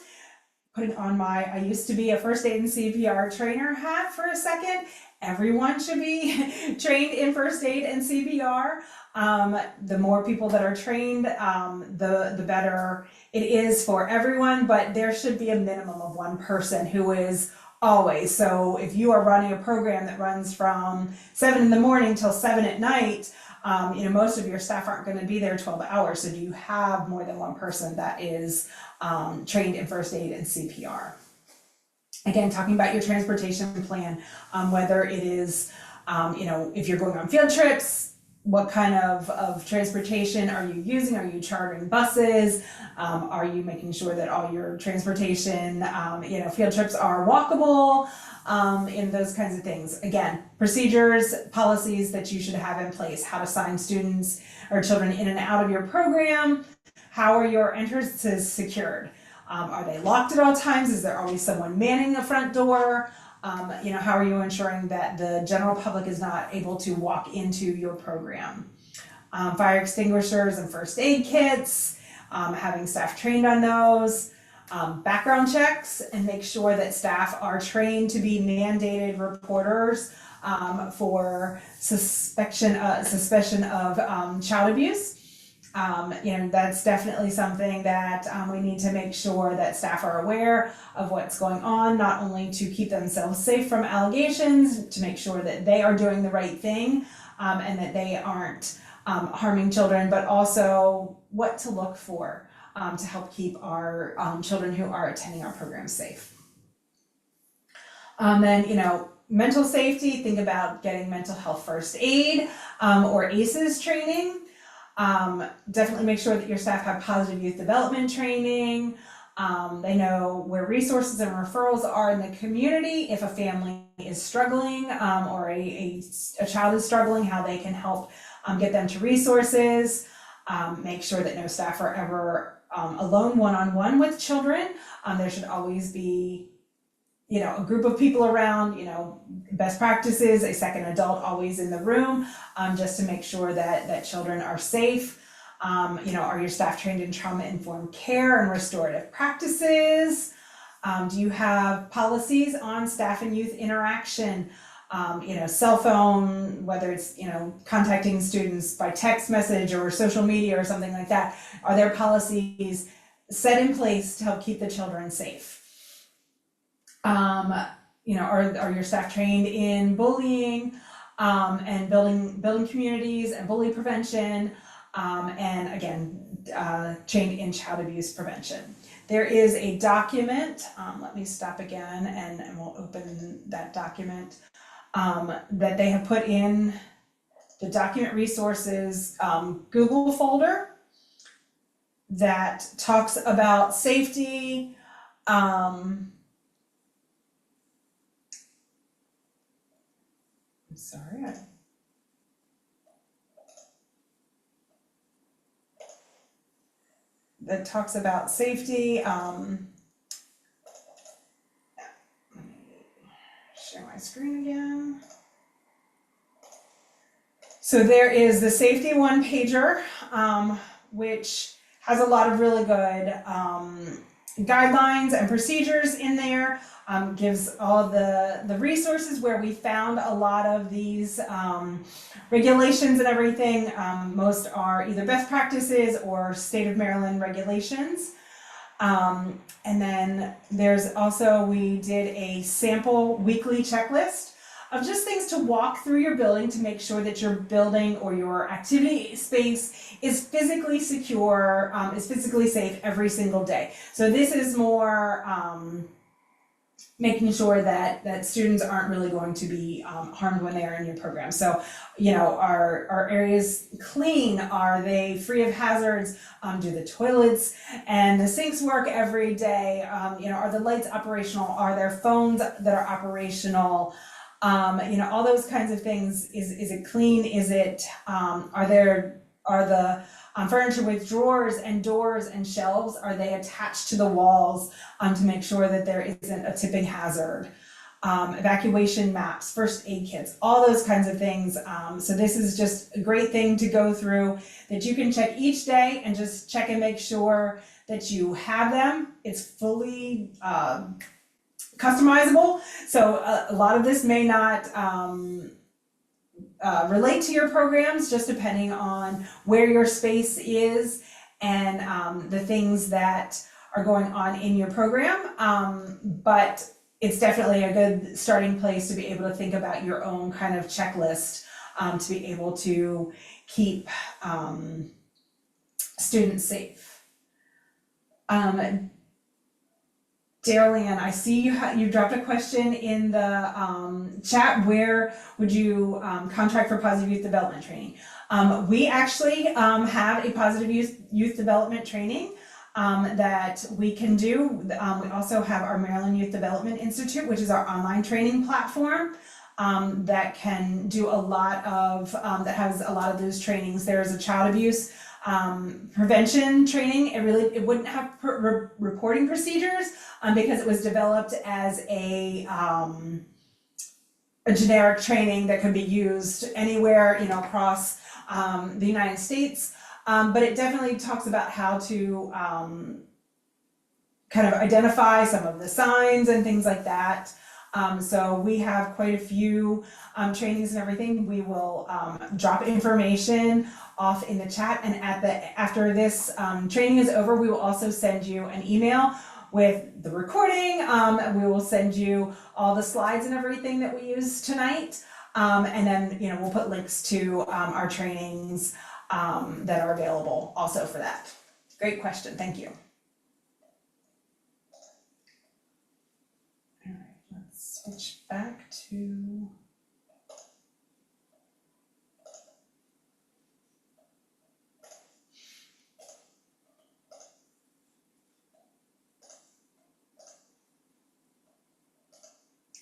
Putting on I used to be a first aid and CPR trainer hat for a second. Everyone should be trained in first aid and CPR. The more people that are trained, the better it is for everyone, but there should be a minimum of one person who is always. So if you are running a program that runs from 7 in the morning till 7 at night, you know, most of your staff aren't going to be there 12 hours. So do you have more than one person that is trained in first aid and CPR? Again, talking about your transportation plan, whether it is, you know, if you're going on field trips, what kind of transportation are you using? Are you chartering buses? Are you making sure that all your transportation, you know, field trips are walkable? And those kinds of things. Again, procedures, policies that you should have in place, how to sign students or children in and out of your program. How are your entrances secured? Are they locked at all times? Is there always someone manning the front door? You know, how are you ensuring that the general public is not able to walk into your program? Fire extinguishers and first aid kits, having staff trained on those, background checks, and make sure that staff are trained to be mandated reporters for suspicion of child abuse. You know, that's definitely something that we need to make sure that staff are aware of what's going on, not only to keep themselves safe from allegations, to make sure that they are doing the right thing and that they aren't harming children, but also what to look for to help keep our children who are attending our program safe. Then, you know, mental safety, think about getting mental health first aid or ACEs training. Definitely make sure that your staff have positive youth development training. They know where resources and referrals are in the community. If a family is struggling or a child is struggling, how they can help get them to resources. Make sure that no staff are ever alone one-on-one with children. There should always be, you know, a group of people around, you know, best practices, a second adult always in the room, just to make sure that children are safe. You know, are your staff trained in trauma-informed care and restorative practices? Do you have policies on staff and youth interaction? You know, cell phone, whether it's, you know, contacting students by text message or social media or something like that. Are there policies set in place to help keep the children safe? You know, are your staff trained in bullying and building communities and bully prevention? And again, trained in child abuse prevention. There is a document, let me stop again and we'll open that document, that they have put in the document resources Google folder that talks about safety. I'm sorry. That talks about safety. Share my screen again. So there is the safety one pager, which has a lot of really good guidelines and procedures in there, gives all the resources where we found a lot of these regulations and everything. Most are either best practices or state of Maryland regulations. And then there's also, we did a sample weekly checklist of just things to walk through your building to make sure that your building or your activity space is physically secure, is physically safe every single day. So this is more making sure that students aren't really going to be harmed when they are in your program. So, you know, are areas clean? Are they free of hazards? Do the toilets and the sinks work every day? You know, are the lights operational? Are there phones that are operational? You know, all those kinds of things. Is it clean? Is it, are the furniture with drawers and doors and shelves, are they attached to the walls to make sure that there isn't a tipping hazard? Evacuation maps, first aid kits, all those kinds of things. So this is just a great thing to go through that you can check each day and just check and make sure that you have them. It's fully customizable. So a lot of this may not relate to your programs, just depending on where your space is and the things that are going on in your program. But it's definitely a good starting place to be able to think about your own kind of checklist to be able to keep students safe. Darlene, I see you dropped a question in the chat. Where would you contract for positive youth development training? We actually have a positive youth development training that we can do. We also have our Maryland Youth Development Institute, which is our online training platform that can do a lot of, that has a lot of those trainings. There's a child abuse prevention training. It wouldn't have reporting procedures because it was developed as a generic training that could be used anywhere, you know, across the United States. But it definitely talks about how to kind of identify some of the signs and things like that. So we have quite a few trainings and everything. We will drop information off in the chat, and after this training is over, we will also send you an email with the recording. We will send you all the slides and everything that we used tonight, and then, you know, we'll put links to our trainings that are available also for that. Great question, thank you. All right, let's switch back to.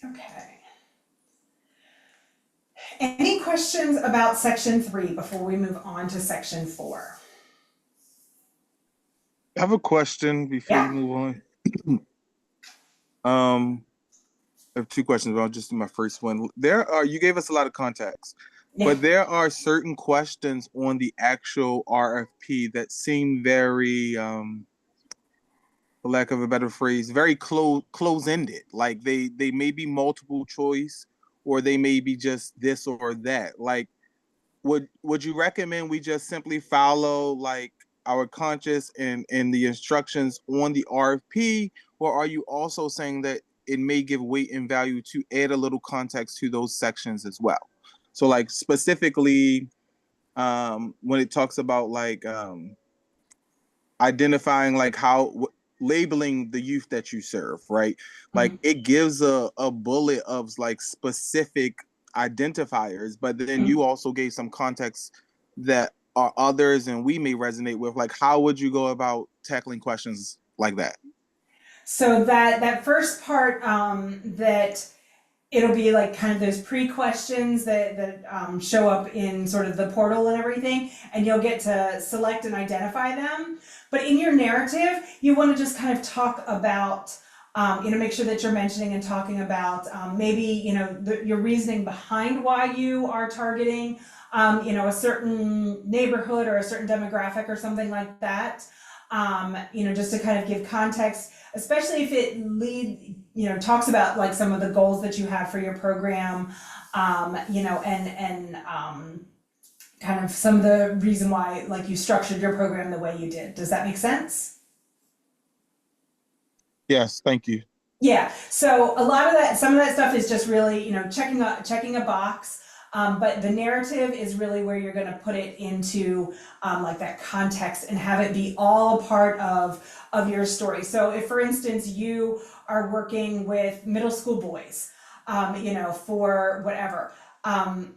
Okay. Any questions about section 3 before we move on to section 4? I have a question before Yeah. you move on. I have two questions, but I'll just do my first one. You gave us a lot of context, but there are certain questions on the actual RFP that seem very, for lack of a better phrase, very close-ended. Like they may be multiple choice, or they may be just this or that. Like, would you recommend we just simply follow like our conscious and the instructions on the RFP, or are you also saying that it may give weight and value to add a little context to those sections as well? So like specifically, when it talks about like identifying like how labeling the youth that you serve, right? Like it gives a bullet of like specific identifiers, but then you also gave some context that are others and we may resonate with. Like, how would you go about tackling questions like that? So that first part, that it'll be like kind of those pre-questions that show up in sort of the portal and everything, and you'll get to select and identify them. But in your narrative, you want to just kind of talk about, you know, make sure that you're mentioning and talking about maybe, you know, your reasoning behind why you are targeting, you know, a certain neighborhood or a certain demographic or something like that. just to kind of give context, especially if it talks about like some of the goals that you have for your program, and kind of some of the reason why like you structured your program the way you did. Does that make sense? Yes, thank you. Yeah, so some of that stuff is just really, checking a box, but the narrative is really where you're gonna put it into like that context and have it be all a part of your story. So if, for instance, you are working with middle school boys, for whatever,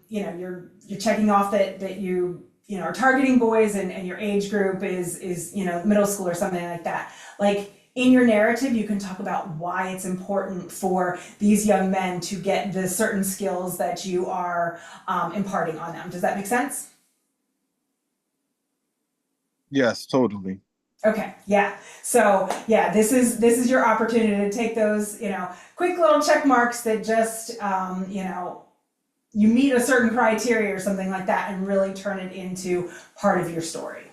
you're checking off that you are targeting boys and your age group is middle school or something like that. Like, in your narrative, you can talk about why it's important for these young men to get the certain skills that you are imparting on them. Does that make sense? Yes, totally. Okay, yeah. So yeah, this is your opportunity to take those, quick little check marks that just, you meet a certain criteria or something like that and really turn it into part of your story.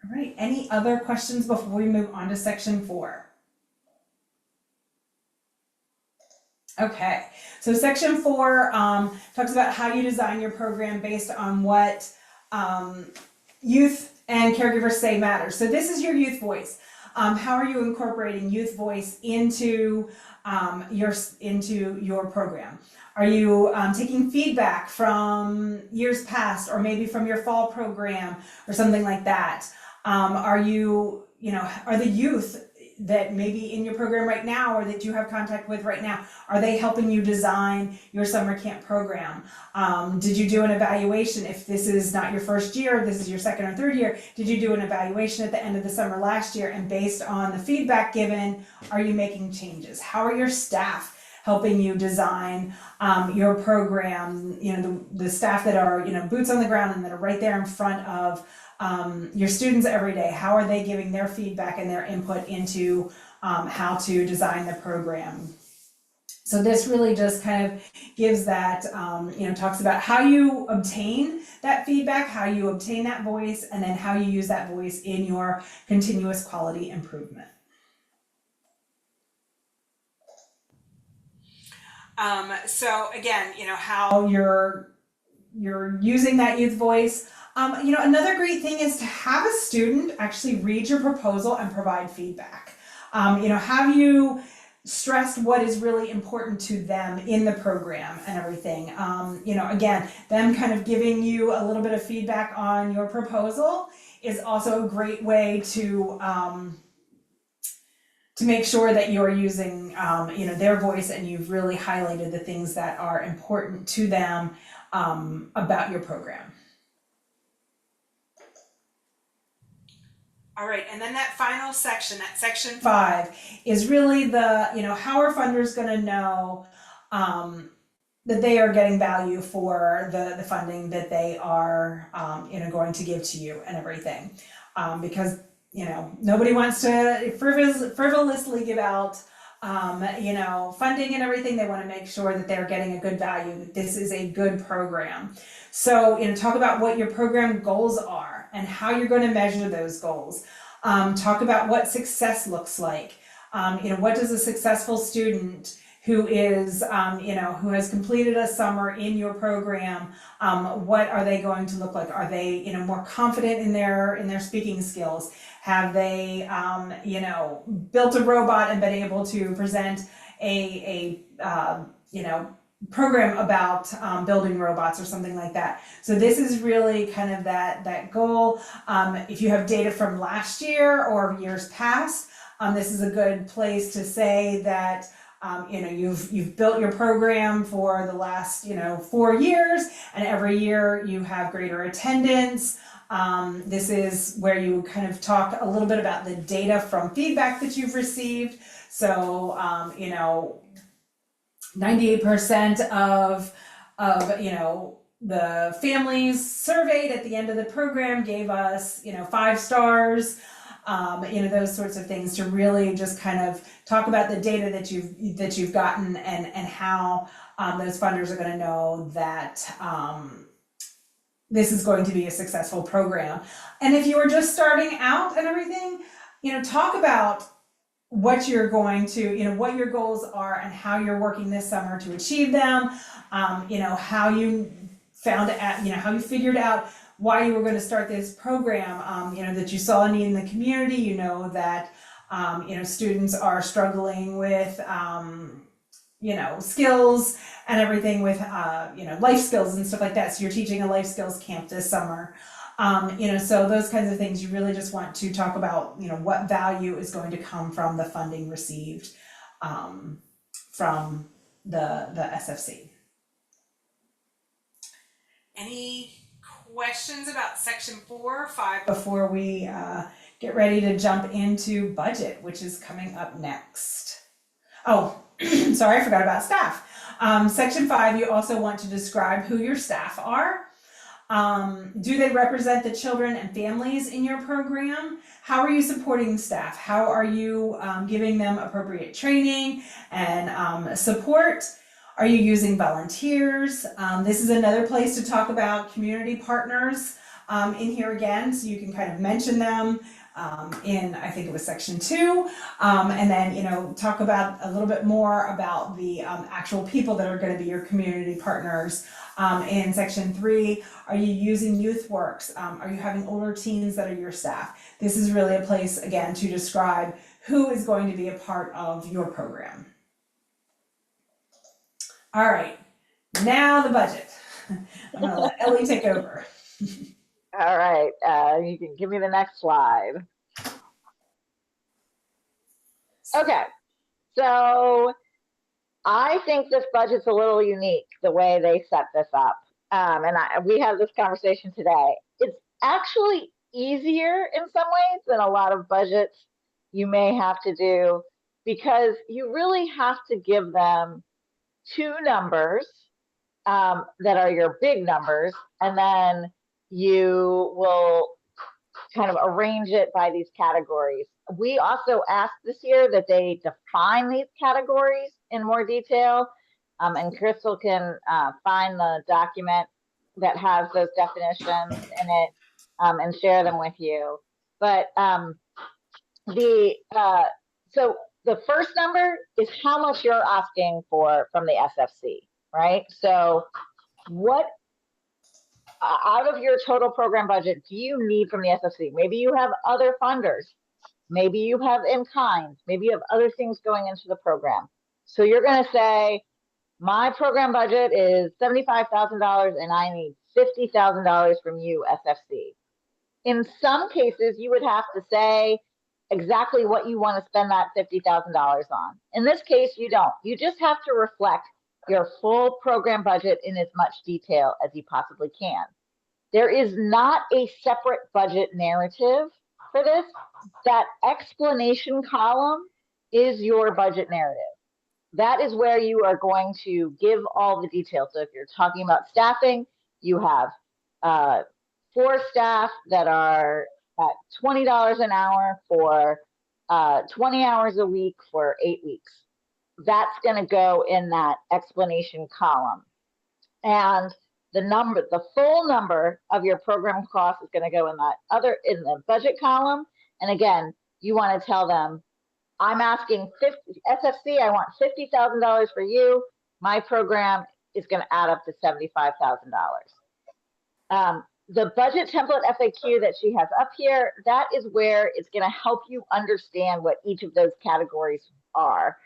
All right, any other questions before we move on to section 4? Okay, so section 4 talks about how you design your program based on what youth and caregivers say matters. So this is your youth voice. How are you incorporating youth voice into your program? Are you taking feedback from years past, or maybe from your fall program or something like that? Are the youth that maybe in your program right now or that you have contact with right now, are they helping you design your summer camp program? Did you do an evaluation? If this is not your first year, this is your second or third year, did you do an evaluation at the end of the summer last year? And based on the feedback given, are you making changes? How are your staff helping you design your program? The staff that are, boots on the ground and that are right there in front of your students every day. How are they giving their feedback and their input into how to design the program? So this really just kind of gives that, talks about how you obtain that feedback, how you obtain that voice, and then how you use that voice in your continuous quality improvement. So again, how you're using that youth voice. Another great thing is to have a student actually read your proposal and provide feedback. Have you stressed what is really important to them in the program and everything? Again, them kind of giving you a little bit of feedback on your proposal is also a great way to make sure that you're using, their voice and you've really highlighted the things that are important to them about your program. All right, and then that final section, that section 5, is really the, how are funders going to know that they are getting value for the funding that they are, going to give to you and everything. Because, nobody wants to frivolously give out, funding and everything. They want to make sure that they're getting a good value, that this is a good program. So, talk about what your program goals are and how you're going to measure those goals. Talk about what success looks like. What does a successful student who is, who has completed a summer in your program, what are they going to look like? Are they, more confident in their speaking skills? Have they, built a robot and been able to present a program about building robots or something like that? So this is really kind of that goal. If you have data from last year or years past, this is a good place to say that you've built your program for the last 4 years, and every year you have greater attendance. This is where you kind of talk a little bit about the data from feedback that you've received. So 98% of the families surveyed at the end of the program gave us 5 stars. Those sorts of things, to really just kind of talk about the data that you've gotten and how those funders are going to know that this is going to be a successful program. And if you are just starting out and everything, talk about what you're going to, what your goals are and how you're working this summer to achieve them. How you found it, how you figured out why you were going to start this program. That you saw a need in the community. That students are struggling with skills and everything with life skills and stuff like that. So you're teaching a life skills camp this summer. So those kinds of things, you really just want to talk about, what value is going to come from the funding received from the SFC. Any questions about section 4 or 5 before we get ready to jump into budget, which is coming up next? Oh, sorry, I forgot about staff. Section 5, you also want to describe who your staff are. Do they represent the children and families in your program? How are you supporting staff? How are you giving them appropriate training and support? Are you using volunteers? This is another place to talk about community partners in here again, so you can kind of mention them in, I think it was section 2, and then talk about a little bit more about the actual people that are going to be your community partners. In section 3, are you using YouthWorks? Are you having older teens that are your staff? This is really a place, again, to describe who is going to be a part of your program. All right, now the budget. I'm going to let Ellie take over. All right, you can give me the next slide. Okay, so I think this budget's a little unique, the way they set this up. We had this conversation today. It's actually easier in some ways than a lot of budgets you may have to do, because you really have to give them 2 numbers that are your big numbers, and then you will kind of arrange it by these categories. We also asked this year that they define these categories in more detail, and Crystal can find the document that has those definitions in it and share them with you. But so the first number is how much you're asking for from the SFC, right? So what out of your total program budget do you need from the SFC? Maybe you have other funders. Maybe you have in kind. Maybe you have other things going into the program. So you're going to say, my program budget is $75,000 and I need $50,000 from you, SFC. In some cases, you would have to say exactly what you want to spend that $50,000 on. In this case, you don't. You just have to reflect your full program budget in as much detail as you possibly can. There is not a separate budget narrative for this. That explanation column is your budget narrative. That is where you are going to give all the details. So if you're talking about staffing, you have 4 staff that are at $20 an hour for 20 hours a week for 8 weeks. That's going to go in that explanation column. And the full number of your program cost is going to go in in the budget column. And again, you want to tell them, I'm asking SFC, I want $50,000 for you. My program is going to add up to $75,000. The budget template FAQ that she has up here, that is where it's going to help you understand what each of those categories are.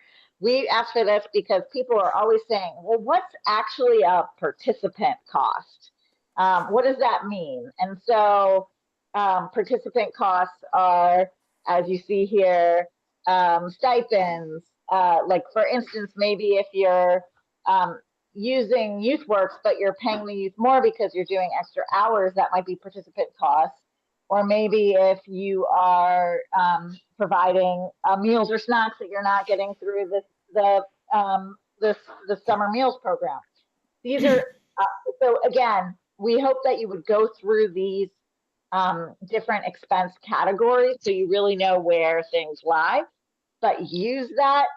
We asked for this because people are always saying, well, what's actually a participant cost? What does that mean? And so participant costs are, as you see here, stipends. Like for instance, maybe if you're using YouthWorks, but you're paying the youth more because you're doing extra hours, that might be participant costs. Or maybe if you are providing meals or snacks that you're not getting through the summer meals program. These are, so again, we hope that you would go through these different expense categories so you really know where things lie, but use that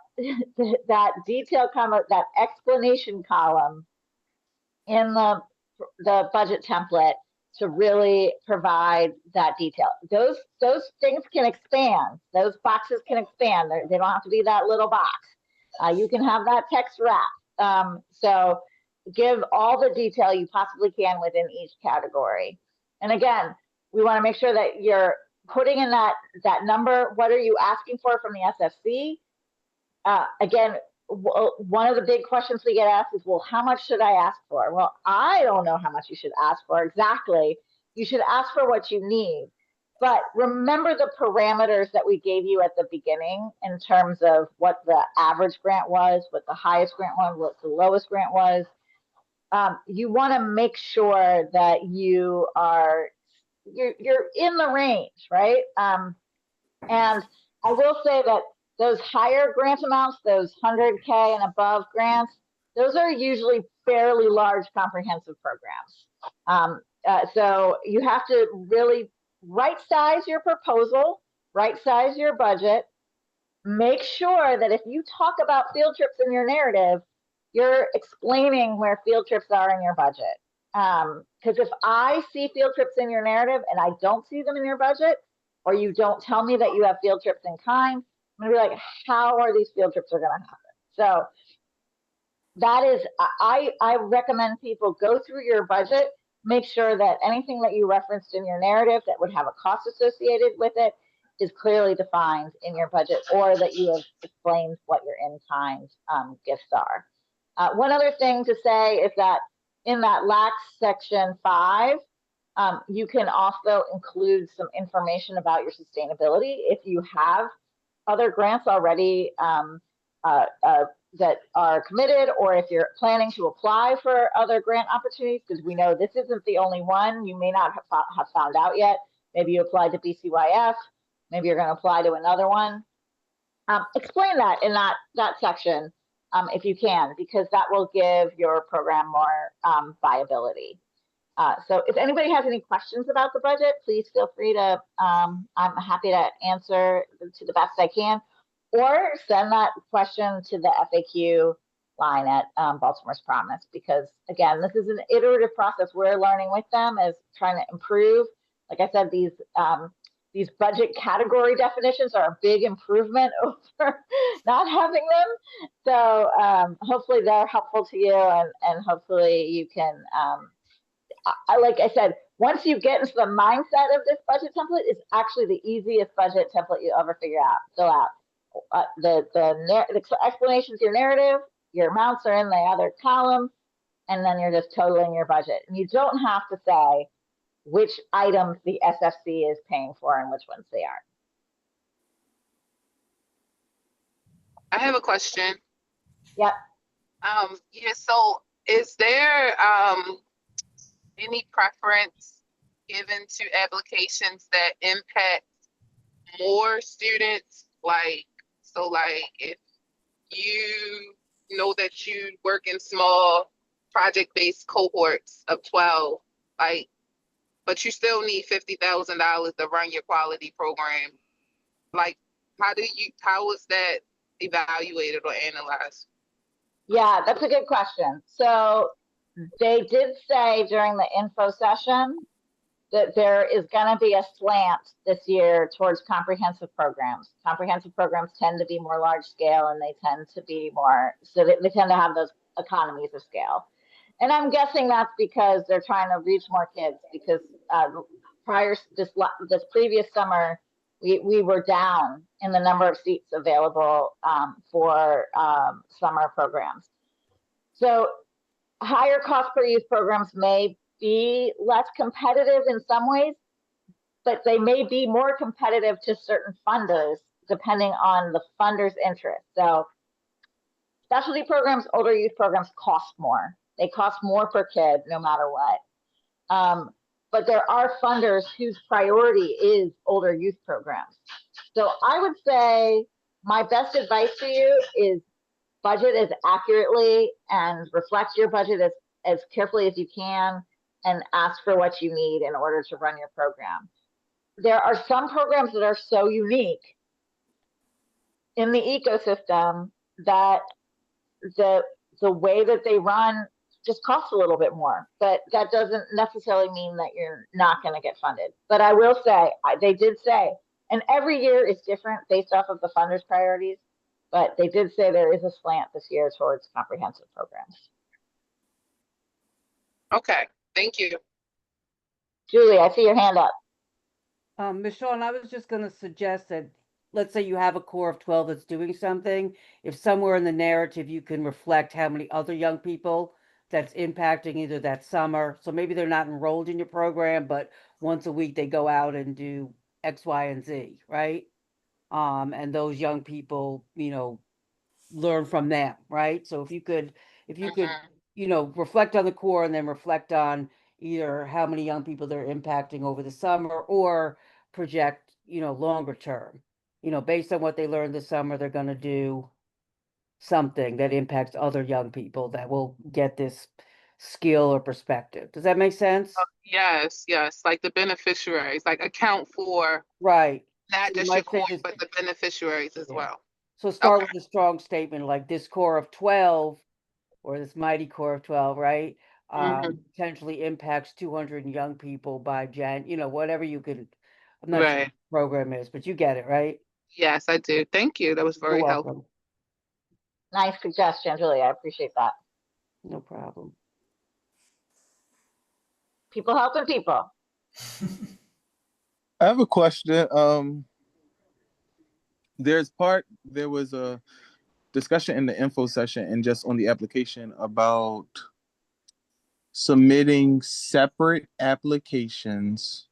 detail comment, that explanation column in the budget template to really provide that detail. Those things can expand. Those boxes can expand. They don't have to be that little box. You can have that text wrap. So give all the detail you possibly can within each category. And again, we want to make sure that you're putting in that number. What are you asking for from the SFC? Again, one of the big questions we get asked is, well, how much should I ask for? Well, I don't know how much you should ask for exactly. You should ask for what you need. But remember the parameters that we gave you at the beginning in terms of what the average grant was, what the highest grant was, what the lowest grant was. You want to make sure that you're in the range, right? And I will say that those higher grant amounts, those 100K and above grants, those are usually fairly large comprehensive programs. So you have to really right size your proposal, right size your budget. Make sure that if you talk about field trips in your narrative, you're explaining where field trips are in your budget. Because if I see field trips in your narrative and I don't see them in your budget, or you don't tell me that you have field trips in kind, I'm gonna be like, how are these field trips are gonna happen? So that is, I recommend people go through your budget, make sure that anything that you referenced in your narrative that would have a cost associated with it is clearly defined in your budget, or that you have explained what your in-kind gifts are. One other thing to say is that in that lax section 5, you can also include some information about your sustainability. If you have other grants already that are committed, or if you're planning to apply for other grant opportunities, because we know this isn't the only one, you may not have found out yet. Maybe you applied to BCYF, maybe you're going to apply to another one. Explain that in that section if you can, because that will give your program more viability. So if anybody has any questions about the budget, please feel free to, I'm happy to answer to the best I can, or send that question to the FAQ line at Baltimore's Promise, because again, this is an iterative process. We're learning with them as trying to improve. Like I said, these budget category definitions are a big improvement over not having them. So hopefully they're helpful to you, and hopefully you can, like I said, once you get into the mindset of this budget template, it's actually the easiest budget template you'll ever fill out. The explanation to your narrative, your amounts are in the other column, and then you're just totaling your budget. And you don't have to say which items the SFC is paying for and which ones they are. I have a question. Yep. Yeah, so is there any preference given to applications that impact more students? Like if you know that you work in small project-based cohorts of 12, but you still need $50,000 to run your quality program. Like, how is that evaluated or analyzed? Yeah, that's a good question. So they did say during the info session that there is going to be a slant this year towards comprehensive programs. Comprehensive programs tend to be more large scale, and they tend to be more, so they tend to have those economies of scale. And I'm guessing that's because they're trying to reach more kids, because this previous summer, we were down in the number of seats available for summer programs. So higher cost per youth programs may be less competitive in some ways, but they may be more competitive to certain funders depending on the funder's interest. So specialty programs, older youth programs cost more. They cost more per kid no matter what. But there are funders whose priority is older youth programs. So I would say my best advice to you is budget as accurately and reflect your budget as carefully as you can, and ask for what you need in order to run your program. There are some programs that are so unique in the ecosystem that the way that they run just costs a little bit more, but that doesn't necessarily mean that you're not going to get funded. But I will say, they did say, and every year is different based off of the funders' priorities, but they did say there is a slant this year towards comprehensive programs. Okay, thank you. Julie, I see your hand up. Michelle, and I was just gonna suggest that, let's say you have a core of 12 that's doing something, if somewhere in the narrative you can reflect how many other young people that's impacting either that summer, so maybe they're not enrolled in your program, but once a week they go out and do X, Y, and Z, right? And those young people, learn from them, right? So if you could, Mhm. reflect on the core and then reflect on either how many young people they're impacting over the summer or project, longer term. Based on what they learned this summer, they're going to do something that impacts other young people that will get this skill or perspective. Does that make sense? Yes, yes, like the beneficiaries, like account for Right. not So you just your might say core, this, but the beneficiaries as yeah. well. So start Okay. with a strong statement like this core of 12 or this mighty core of 12, right? Mhm. Potentially impacts 200 young people by whatever you can. I'm not sure what Right. the program is, but you get it, right? Yes, I do. Thank you. That was You're very helpful. welcome. Nice suggestion, Julie. I appreciate that. No problem. People helping people. I have a question. There was a discussion in the info session and just on the application about submitting separate applications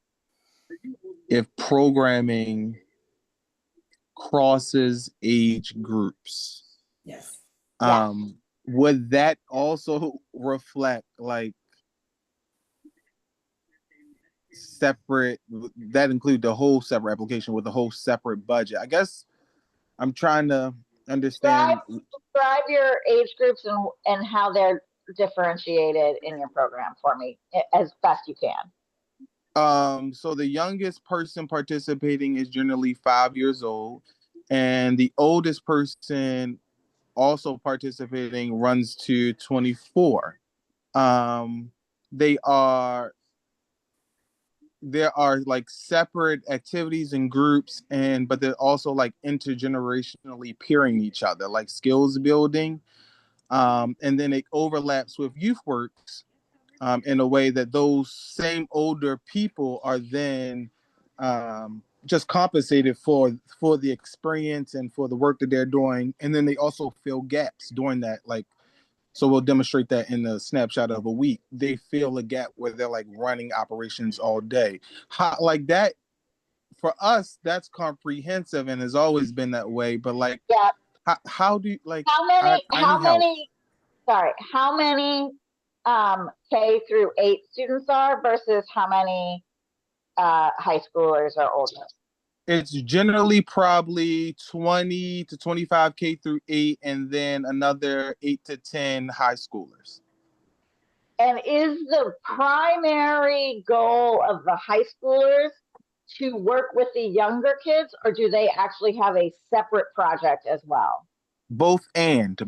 if programming crosses age groups. Yes. Yeah. Would that also reflect like separate, that include the whole separate application with the whole separate budget? I guess I'm trying to understand. Describe your age groups and how they're differentiated in your program for me as best you can. So the youngest person participating is generally 5 years old, and the oldest person also participating runs to 24. Um, they are there are like separate activities and groups, and but they're also like intergenerationally peering each other, like skills building. And then it overlaps with youth works, in a way that those same older people are then just compensated for the experience and for the work that they're doing, and then they also fill gaps during that. Like, so we'll demonstrate that in the snapshot of a week. They fill a gap where they're like running operations all day. Like that for us, that's comprehensive and has always been that way. But like, Yeah. how do you like? How I need help. how many K through 8 students are versus how many high schoolers are older? It's generally probably 20 to 25 K through 8, and then another 8 to 10 high schoolers. And is the primary goal of the high schoolers to work with the younger kids, or do they actually have a separate project as well? Both and they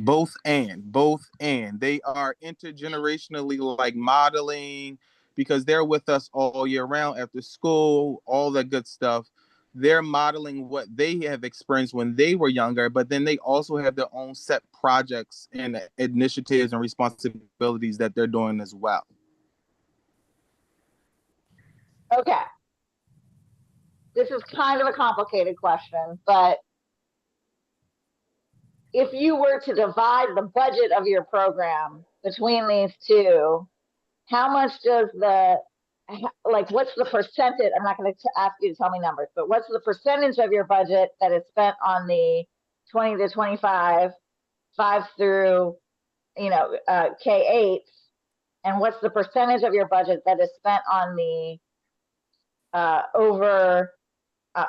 are intergenerationally like modeling, because they're with us all year round after school, all that good stuff. They're modeling what they have experienced when they were younger, but then they also have their own set projects and initiatives and responsibilities that they're doing as well. Okay. This is kind of a complicated question, but if you were to divide the budget of your program between these two, how much does what's the percentage? I'm not going to ask you to tell me numbers, but what's the percentage of your budget that is spent on the 20 to 25, 5 through, K8? And what's the percentage of your budget that is spent on the over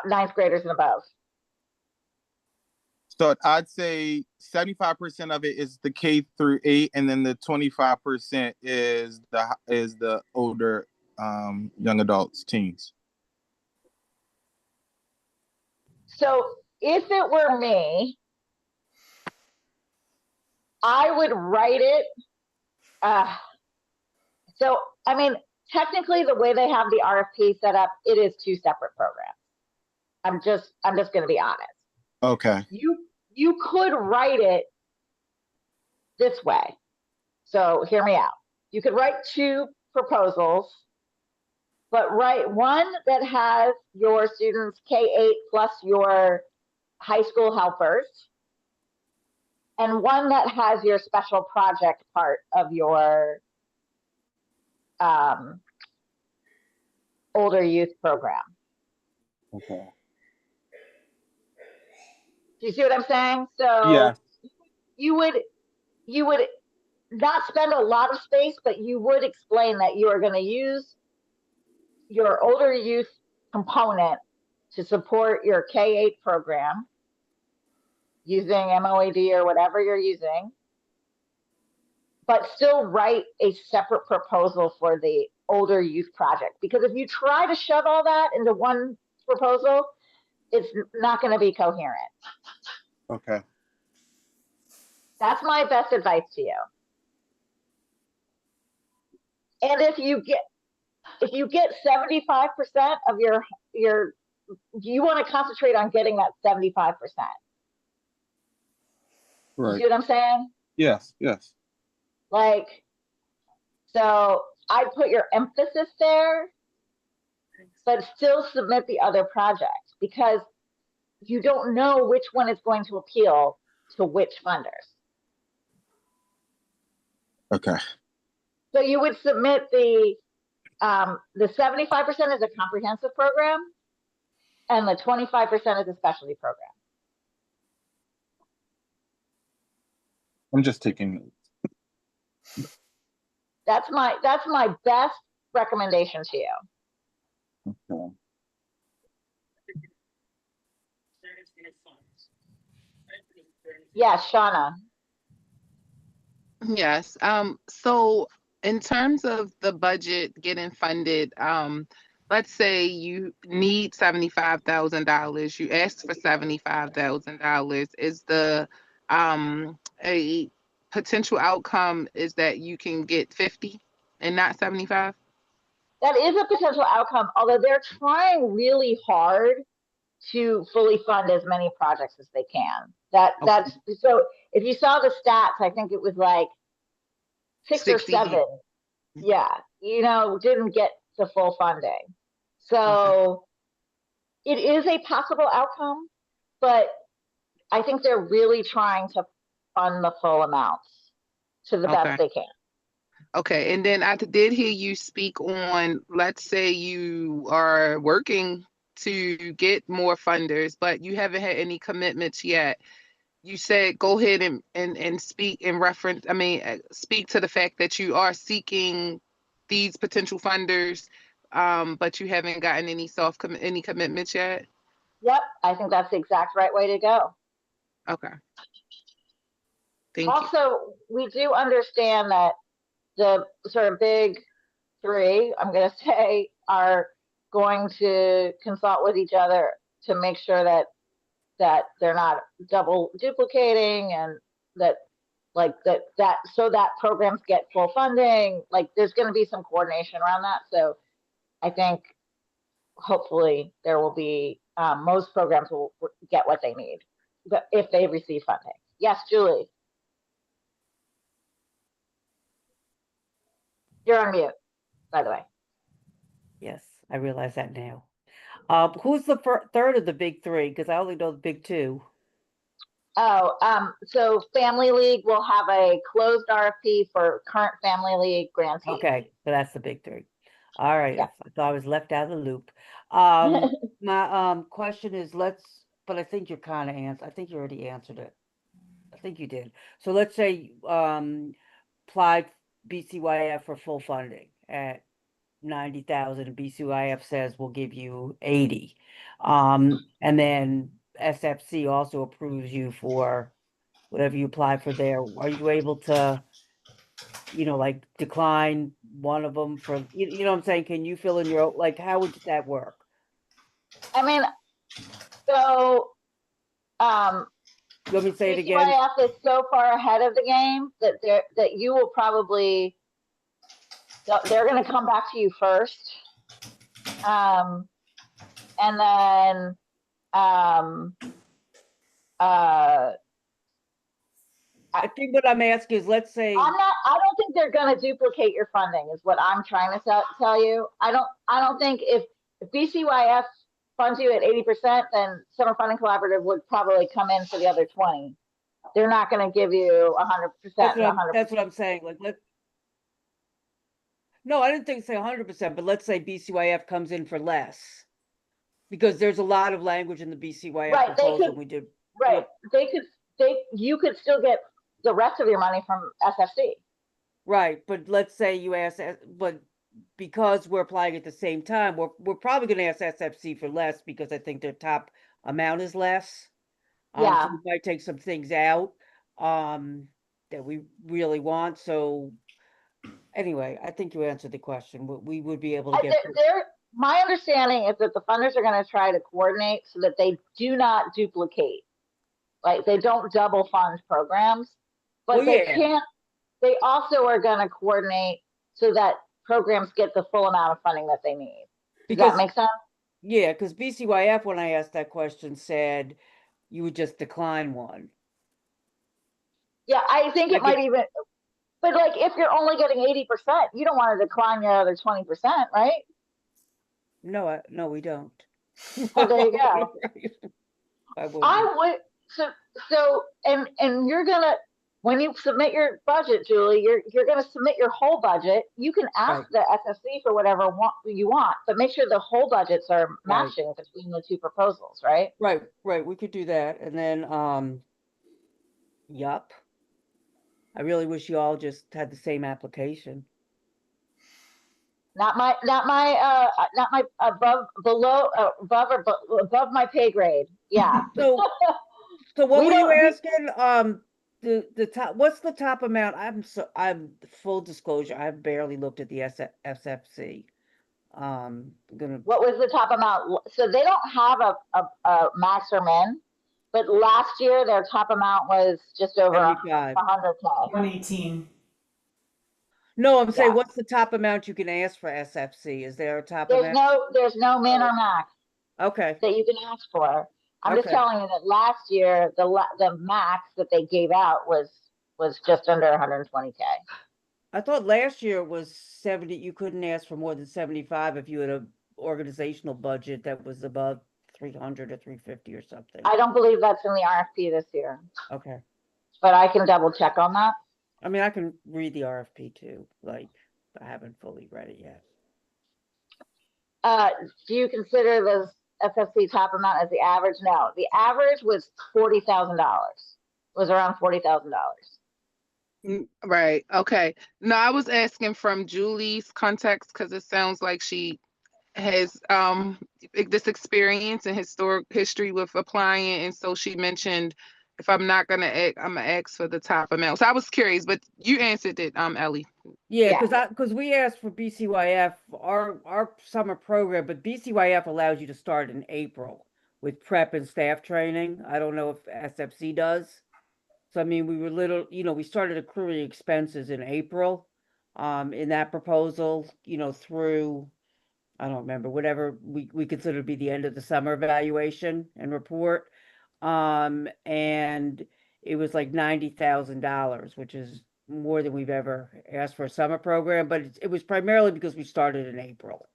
ninth graders and above? So I'd say 75% of it is the K through 8, and then the 25% is the older young adults, teens. So if it were me, I would write it So, I mean, technically the way they have the RFP set up, it is 2 separate programs. I'm just going to be honest. Okay. You could write it this way. So hear me out. You could write 2 proposals, but write one that has your students K-8 plus your high school helpers, and one that has your special project part of your older youth program. Okay. Do you see what I'm saying? So Yeah. you would not spend a lot of space, but you would explain that you are going to use your older youth component to support your K-8 program using MOAD or whatever you're using, but still write a separate proposal for the older youth project. Because if you try to shove all that into one proposal, it's not going to be coherent. Okay. That's my best advice to you. And if you get 75% of your you want to concentrate on getting that 75%. Right. You see what I'm saying? Yes. Yes. Like, so I'd put your emphasis there, but still submit the other projects, because you don't know which one is going to appeal to which funders. Okay. So you would submit the 75% is a comprehensive program, and the 25% is a specialty program. I'm just taking notes. That's my best recommendation to you. Okay. Yes, Shauna. Yes. So in terms of the budget getting funded, let's say you need $75,000. You asked for $75,000. Is the a potential outcome is that you can get 50 and not 75? That is a potential outcome, although they're trying really hard to fully fund as many projects as they can. That's so if you saw the stats, I think it was like 6 or 7. Yeah, didn't get the full funding. So it is a possible outcome, but I think they're really trying to fund the full amounts to the best they can. Okay, and then I did hear you speak on, let's say you are working to get more funders, but you haven't had any commitments yet. You said go ahead and speak in reference, speak to the fact that you are seeking these potential funders, but you haven't gotten any commitments yet? Yep, I think that's the exact right way to go. Okay. Thank you. Also, we do understand that the sort of big 3, I'm going to say, are going to consult with each other to make sure that they're not double duplicating, and that so that programs get full funding. Like, there's going to be some coordination around that. So I think hopefully there will be most programs will get what they need, but if they receive funding. Yes, Julie. You're on mute, by the way. Yes, I realize that now. Who's the third of the big 3? Because I only know the big 2. Oh, so Family League will have a closed RFP for current Family League grantees. Okay, so that's the big 3. All right, Yeah. I thought I was left out of the loop. My question is, but I think you kind of answered. I think you already answered it. I think you did. So let's say applied BCYF for full funding at 90,000, and BCYF says we'll give you 80. And then SFC also approves you for whatever you apply for there. Are you able to, like decline one of them for, you know what I'm saying? Can you fill in your, like, how would that work? I mean, so You want me to say it again? BCYF is so far ahead of the game that you will probably, they're going to come back to you first. And then, I think what I'm asking is, let's say, I don't think they're going to duplicate your funding is what I'm trying to tell you. I don't think if BCYF funds you at 80%, then Summer Funding Collaborative would probably come in for the other 20. They're not going to give you 100%. that's what I'm saying. Like, no, I didn't think say 100%, but let's say BCYF comes in for less. Because there's a lot of language in the BCYF Right, proposal we did. Right. You could still get the rest of your money from SFC. Right, but let's say you ask, but because we're applying at the same time, we're probably going to ask SFC for less because I think their top amount is less. Yeah. So we might take some things out that we really want. So anyway, I think you answered the question. We would be able to get. My understanding is that the funders are going to try to coordinate so that they do not duplicate. Like they don't double fund programs, but they also are going to coordinate so that programs get the full amount of funding that they need. Does that make sense? Yeah, because BCYF, when I asked that question, said you would just decline one. Yeah, I think it might even, but like if you're only getting 80%, you don't want to decline your other 20%, right? No, no, we don't. Oh, there you go. I would. So, and you're gonna, when you submit your budget, Julie, you're gonna submit your whole budget. You can ask the SFC for whatever you want, but make sure the whole budgets are matching between the two proposals, right? Right. We could do that, and then, yup. I really wish you all just had the same application. Not my above my pay grade. Yeah. So what were you asking? The top, what's the top amount? I'm full disclosure, I've barely looked at the SFC. What was the top amount? So they don't have a max or min, but last year their top amount was just over 100K. 118. No, I'm saying, what's the top amount you can ask for SFC? Is there a top amount? There's no min or max. Okay. That you can ask for. I'm just telling you that last year the max that they gave out was just under 120K. I thought last year was 70. You couldn't ask for more than 75 if you had an organizational budget that was above 300 or 350 or something. I don't believe that's in the RFP this year. Okay. But I can double check on that. I mean, I can read the RFP too. Like, I haven't fully read it yet. Do you consider the SFC top amount as the average? No, the average was $40,000. Was around $40,000. Right. Okay. No, I was asking from Julie's context because it sounds like she has this experience and history with applying, and so she mentioned if I'm not gonna I'm gonna ask for the top amount. So I was curious, but you answered it, Ellie. Yeah, because we asked for BCYF, our summer program, but BCYF allows you to start in April with prep and staff training. I don't know if SFC does. So I mean, we were we started accruing expenses in April, in that proposal, through, I don't remember, whatever we consider to be the end of the summer evaluation and report. And it was like $90,000, which is more than we've ever asked for a summer program, but it was primarily because we started in April.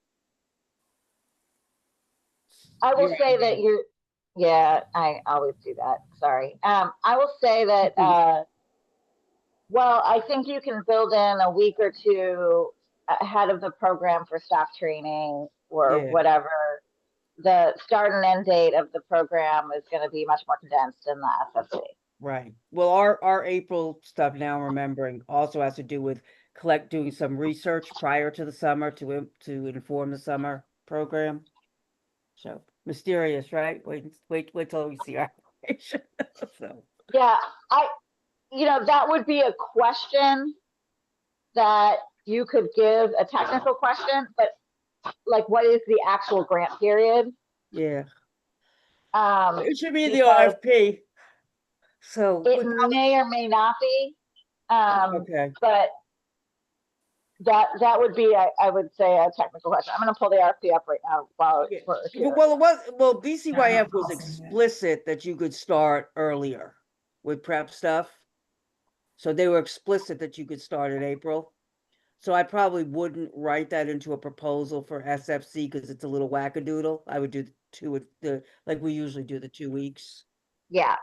I will say that I always do that. Sorry. I will say that, well, I think you can build in a week or two ahead of the program for staff training or whatever. The start and end date of the program is going to be much more condensed than the SFC. Right. Well, our April stuff, now remembering, also has to do with doing some research prior to the summer to inform the summer program. So mysterious, right? Wait till we see our application. So yeah, that would be a question that you could give, a technical question, but like, what is the actual grant period? Yeah. It should be the because RFP. So, It may or may not be, okay, but that would be, I would say, a technical question. I'm going to pull the RFP up right now while yeah. we're here. Well, BCYF Yeah, was I'll send it. explicit that you could start earlier with prep stuff. So they were explicit that you could start in April. So I probably wouldn't write that into a proposal for SFC because it's a little wackadoodle. I would do like we usually do, the 2 weeks. Yeah.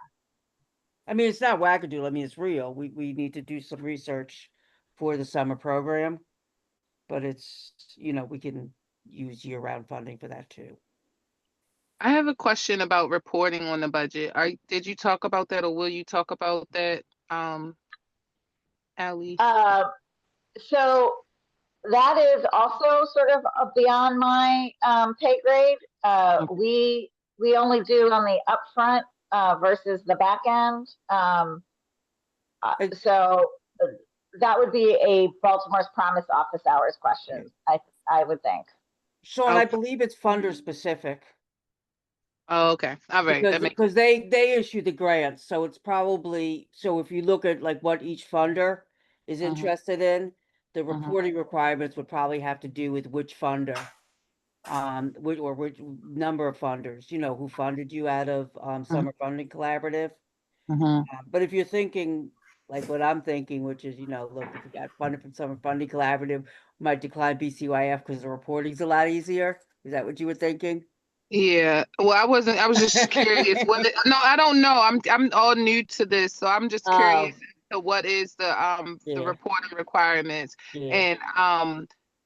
I mean, it's not wackadoodle. I mean, it's real. We need to do some research for the summer program, but it's, we can use year-round funding for that too. I have a question about reporting on the budget. Did you talk about that, or will you talk about that, Ally? So that is also sort of beyond my pay grade. We only do on the upfront versus the back end. So that would be a Baltimore's Promise office hours question, I would think. Sean, I Okay. believe it's funder specific. Oh, okay. All right. That makes Because they issue the grants, so it's probably, so if you look at like what each funder is Mhm. interested in, the Mhm. reporting requirements would probably have to do with which funder. Which number of funders, who funded you out of Summer Funding Collaborative. But if you're thinking like what I'm thinking, which is, look, if you got funded from Summer Funding Collaborative, we might decline BCYF because the reporting's a lot easier. Is that what you were thinking? Yeah. Well, I was just curious. No, I don't know. I'm all new to this, so I'm just curious as to what is the Yeah. reporting requirements. Yeah.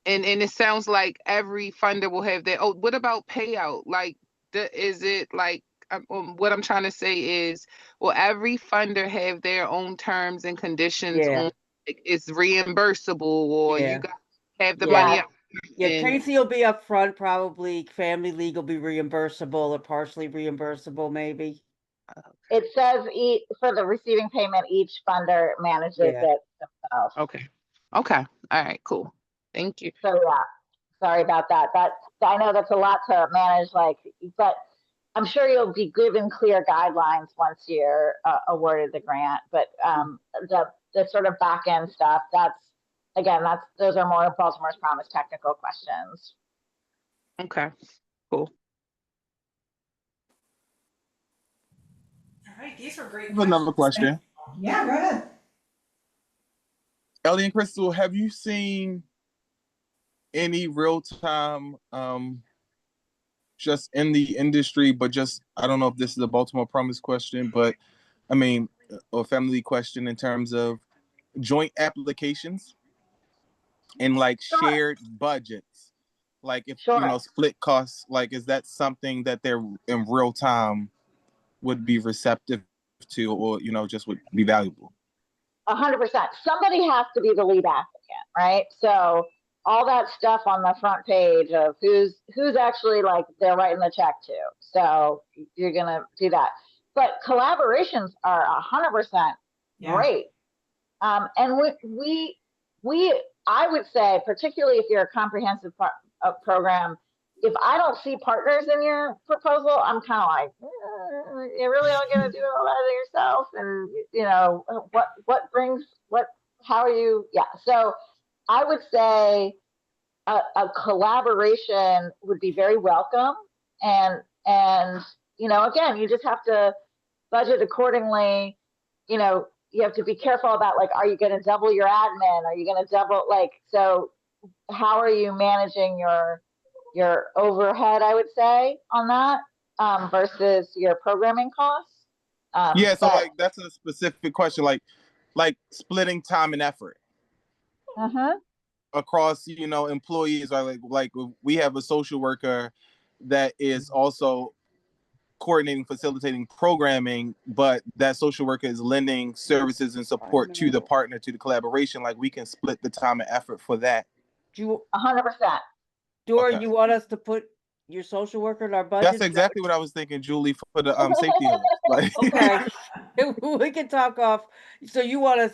And it sounds like every funder will have their, oh, what about payout? Like is it like what I'm trying to say is, will every funder have their own terms and conditions Yeah. on, like, it's reimbursable, or Yeah. you guys have the Yeah. money up Yeah, and Casey will be up front, probably. Family legal be reimbursable or partially reimbursable, maybe. It says for the receiving payment, each funder manages Yeah. it themselves. okay. Okay. All right, cool. Thank you. So yeah, sorry about that. I know that's a lot to manage, but I'm sure you'll be given clear guidelines once you're awarded the grant. But the sort of back end stuff, those are more Baltimore's Promise technical questions. Okay, cool. All right, these were great. I have another question. Yeah, go ahead. Ellie and Crystal, have you seen any real time just in the industry, but just, I don't know if this is a Baltimore Promise question, but I mean, or family question in terms of joint applications and like shared budgets, like if split costs, like is that something that they're in real time would be receptive to, or just would be valuable? 100%. Somebody has to be the lead applicant, right? So all that stuff on the front page of who's actually like they're writing the check to. So you're gonna do that. But collaborations are 100% great. And I would say, particularly if you're a comprehensive program, if I don't see partners in your proposal, I'm kind of like, you're really all going to do all that yourself, and what brings what? How are you? Yeah. So I would say a collaboration would be very welcome, and again, you just have to budget accordingly. You have to be careful about, like, are you going to double your admin? Are you going to double, so how are you managing your overhead, I would say, on that versus your programming costs? Yeah, so like that's a specific question, like splitting time and effort across, employees, or like we have a social worker that is also coordinating, facilitating programming, but that social worker is lending services and support to the partner, to the collaboration. Like we can split the time and effort for that. 100%. Dora, you want us to put your social worker in our budget? That's exactly what I was thinking, Julie, for the safety of it. Like, okay, we can talk off. So you want us?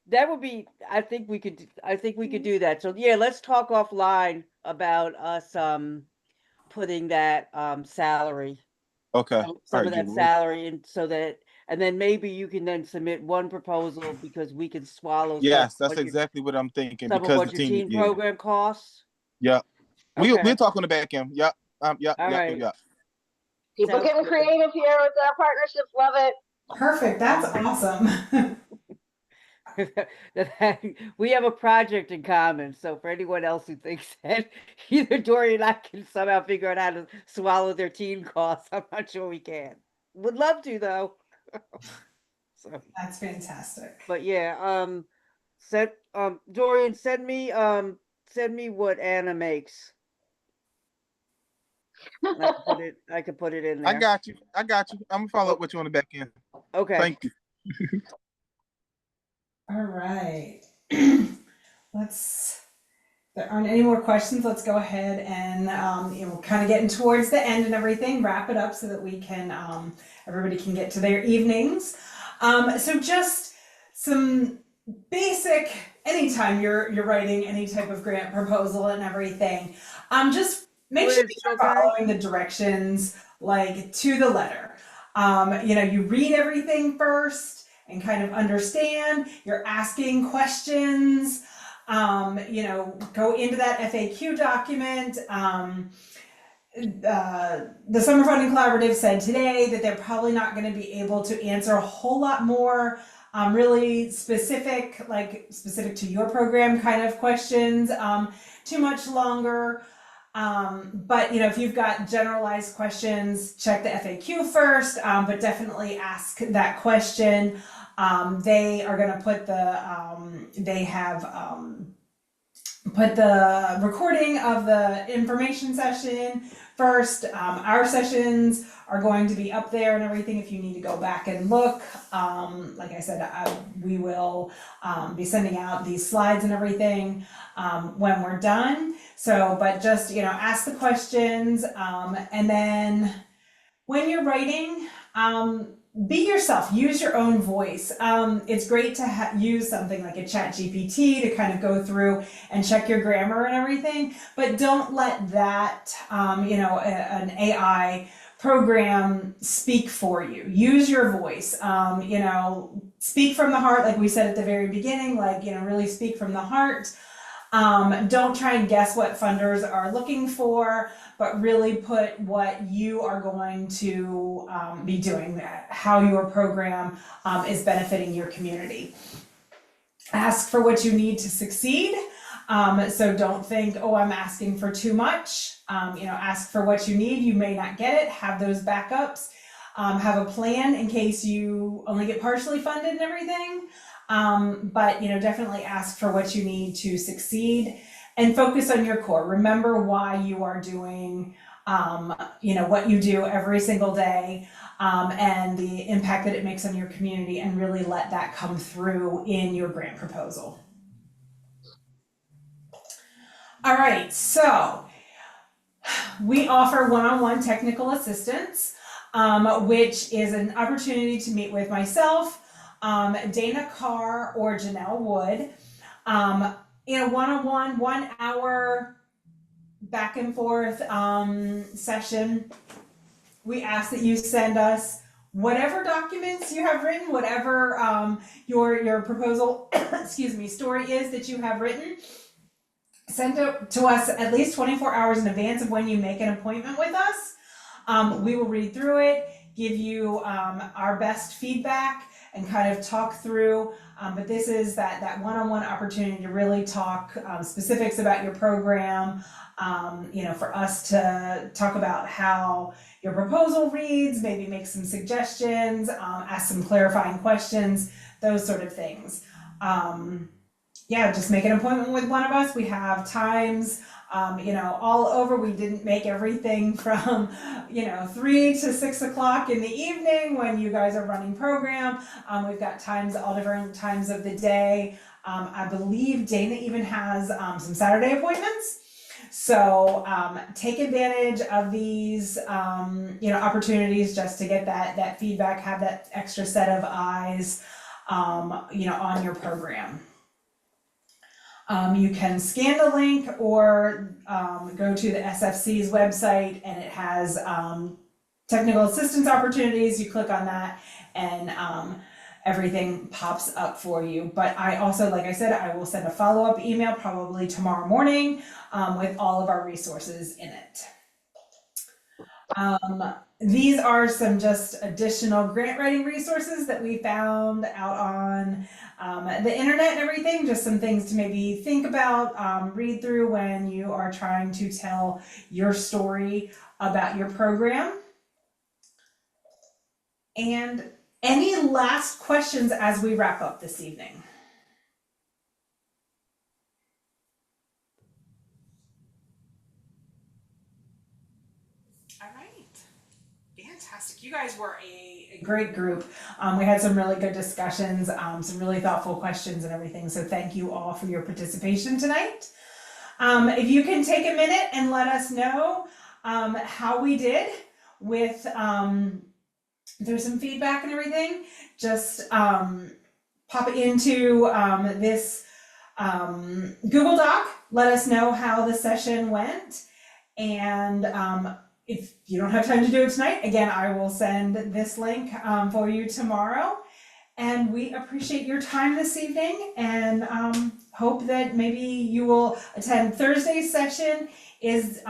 That would be. I think we could do that. So yeah, let's talk offline about us putting that salary. Okay. Some of that salary, and so that And then maybe you can then submit one proposal because we can swallow Yes, that's exactly what I'm thinking, some of because the what your team, teen yeah, program costs. yeah. Okay, We'll talk on the back end. Yep. Yep. all Yep. right. Yep. People Sounds getting good. creative here with our partnerships. Love it. Perfect. That's awesome. We have a project in common, so for anyone else who thinks that either Dory and I can somehow figure out how to swallow their teen costs, I'm not sure we can. Would love to though. So, That's fantastic. but yeah, Dorian, send me what Anna makes. I could put it in I there. got you. I'm gonna follow up with you on the back end. Okay. Thank you. All right. There aren't any more questions. Let's go ahead and, kind of getting towards the end and everything, wrap it up so that we can, everybody can get to their evenings. So just some basic, anytime you're writing any type of grant proposal and everything, just make sure you're following the directions like to the letter. You read everything first and kind of understand. You're asking questions. Go into that FAQ document. The Summer Funding Collaborative said today that they're probably not going to be able to answer a whole lot more really specific to your program kind of questions too much longer. But if you've got generalized questions, check the FAQ first, but definitely ask that question. They are going to put put the recording of the information session first. Our sessions are going to be up there and everything if you need to go back and look. Like I said, we will be sending out these slides and everything when we're done. So, but just, ask the questions, and then when you're writing, be yourself, use your own voice. It's great to use something like a chat GPT to kind of go through and check your grammar and everything, but don't let that, an AI program speak for you. Use your voice, speak from the heart, like we said at the very beginning, really speak from the heart. Don't try and guess what funders are looking for, but really put what you are going to be doing, how your program is benefiting your community. Ask for what you need to succeed. So don't think, oh, I'm asking for too much. Ask for what you need. You may not get it. Have those backups. Have a plan in case you only get partially funded and everything. But definitely ask for what you need to succeed and focus on your core. Remember why you are doing, what you do every single day, and the impact that it makes on your community, and really let that come through in your grant proposal. All right, so we offer one-on-one technical assistance, which is an opportunity to meet with myself, Dana Carr, or Janelle Wood, in a one-on-one, 1 hour back and forth session. We ask that you send us whatever documents you have written, whatever your proposal, story is that you have written. Send it to us at least 24 hours in advance of when you make an appointment with us. We will read through it, give you our best feedback, and kind of talk through, but this is that one-on-one opportunity to really talk specifics about your program, for us to talk about how your proposal reads, maybe make some suggestions, ask some clarifying questions, those sort of things. Just make an appointment with one of us. We have times, all over. We didn't make everything from, 3 to 6 o'clock in the evening when you guys are running program. We've got times, all different times of the day. I believe Dana even has some Saturday appointments. So take advantage of these, opportunities just to get that feedback, have that extra set of eyes, on your program. You can scan the link or go to the SFC's website, and it has technical assistance opportunities, you click on that and everything pops up for you. But I also, like I said, I will send a follow-up email probably tomorrow morning with all of our resources in it. These are some just additional grant writing resources that we found out on the internet and everything, just some things to maybe think about, read through when you are trying to tell your story about your program. And any last questions as we wrap up this evening? All right. Fantastic. You guys were a great group. We had some really good discussions, some really thoughtful questions and everything. So thank you all for your participation tonight. If you can take a minute and let us know how we did with, there's some feedback and everything, just pop into this Google Doc. Let us know how the session went. And if you don't have time to do it tonight, again, I will send this link for you tomorrow. And we appreciate your time this evening and hope that maybe you will attend Thursday's session is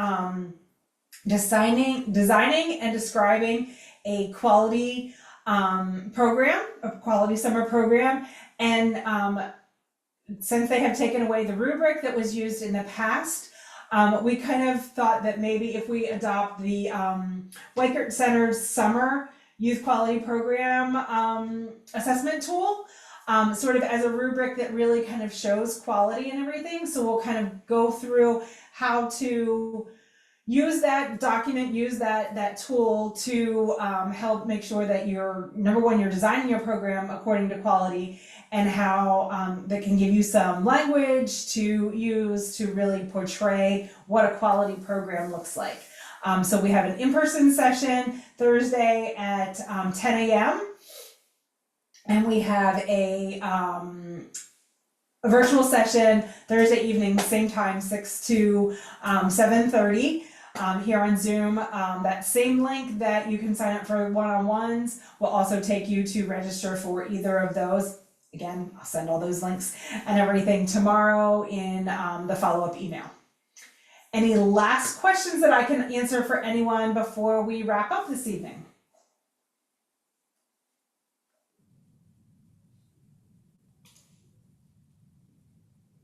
designing and describing a quality program, a quality summer program. And since they have taken away the rubric that was used in the past, we kind of thought that maybe if we adopt the Weichert Center's summer youth quality program assessment tool, sort of as a rubric that really kind of shows quality and everything. So we'll kind of go through how to use that document, use that tool to help make sure that you're, number one, you're designing your program according to quality, and how that can give you some language to use to really portray what a quality program looks like. So we have an in-person session Thursday at 10 a.m. and we have a virtual session Thursday evening, same time, 6 to 7:30 here on Zoom. That same link that you can sign up for one-on-ones will also take you to register for either of those. Again, I'll send all those links and everything tomorrow in the follow-up email. Any last questions that I can answer for anyone before we wrap up this evening?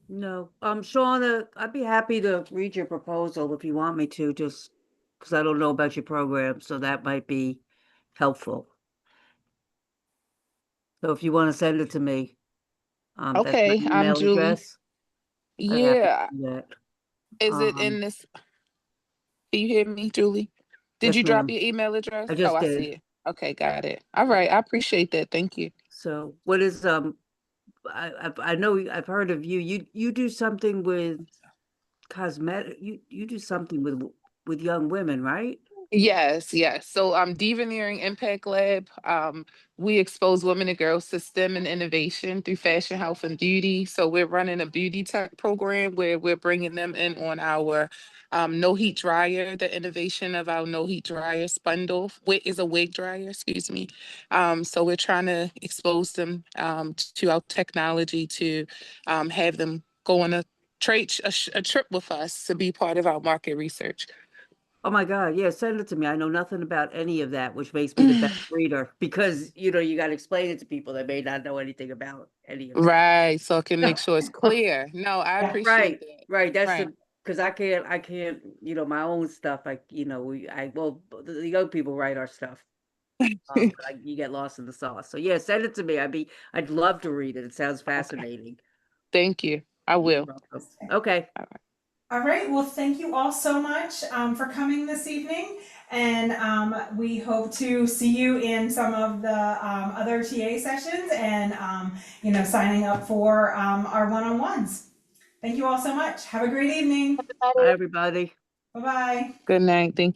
No, Shauna, I'd be happy to read your proposal if you want me to, just because I don't know about your program, so that might be helpful. So if you want to send it to me, that's my Okay, email Julie. address. I'd happy Yeah. to do that. Is it in this? Can you hear me, Julie? Did Yes, you drop ma'am. your email address? I just I did. see it. Okay, got it. All right, I appreciate that. Thank you. So what is I know I've heard of you. You do something with cosmetic. You do something with young women, right? Yes, yes. So Deveneering Impact Lab. We expose women and girls to STEM and innovation through fashion, health, and beauty. So we're running a beauty tech program where we're bringing them in on our no heat dryer. The innovation of our no heat dryer spundle is a wig dryer, excuse me. So we're trying to expose them to our technology to have them go on a trip with us to be part of our market research. Oh my God, yeah, send it to me. I know nothing about any of that, which makes me the best reader because you got to explain it to people that may not know anything about any of it. Right, so it can make sure it's clear. No, I Yeah. appreciate that. Right. That's Right. because I can't, my own stuff. The young people write our stuff. But you get lost in the sauce. So yeah, send it to me. I'd love to read it. It sounds fascinating. Thank you. I You're will. welcome. Okay. All right, well, thank you all so much for coming this evening, and we hope to see you in some of the other TA sessions and, signing up for our one-on-ones. Thank you all so much. Have a great evening. Bye, everybody. Bye-bye. Good night. Thank you.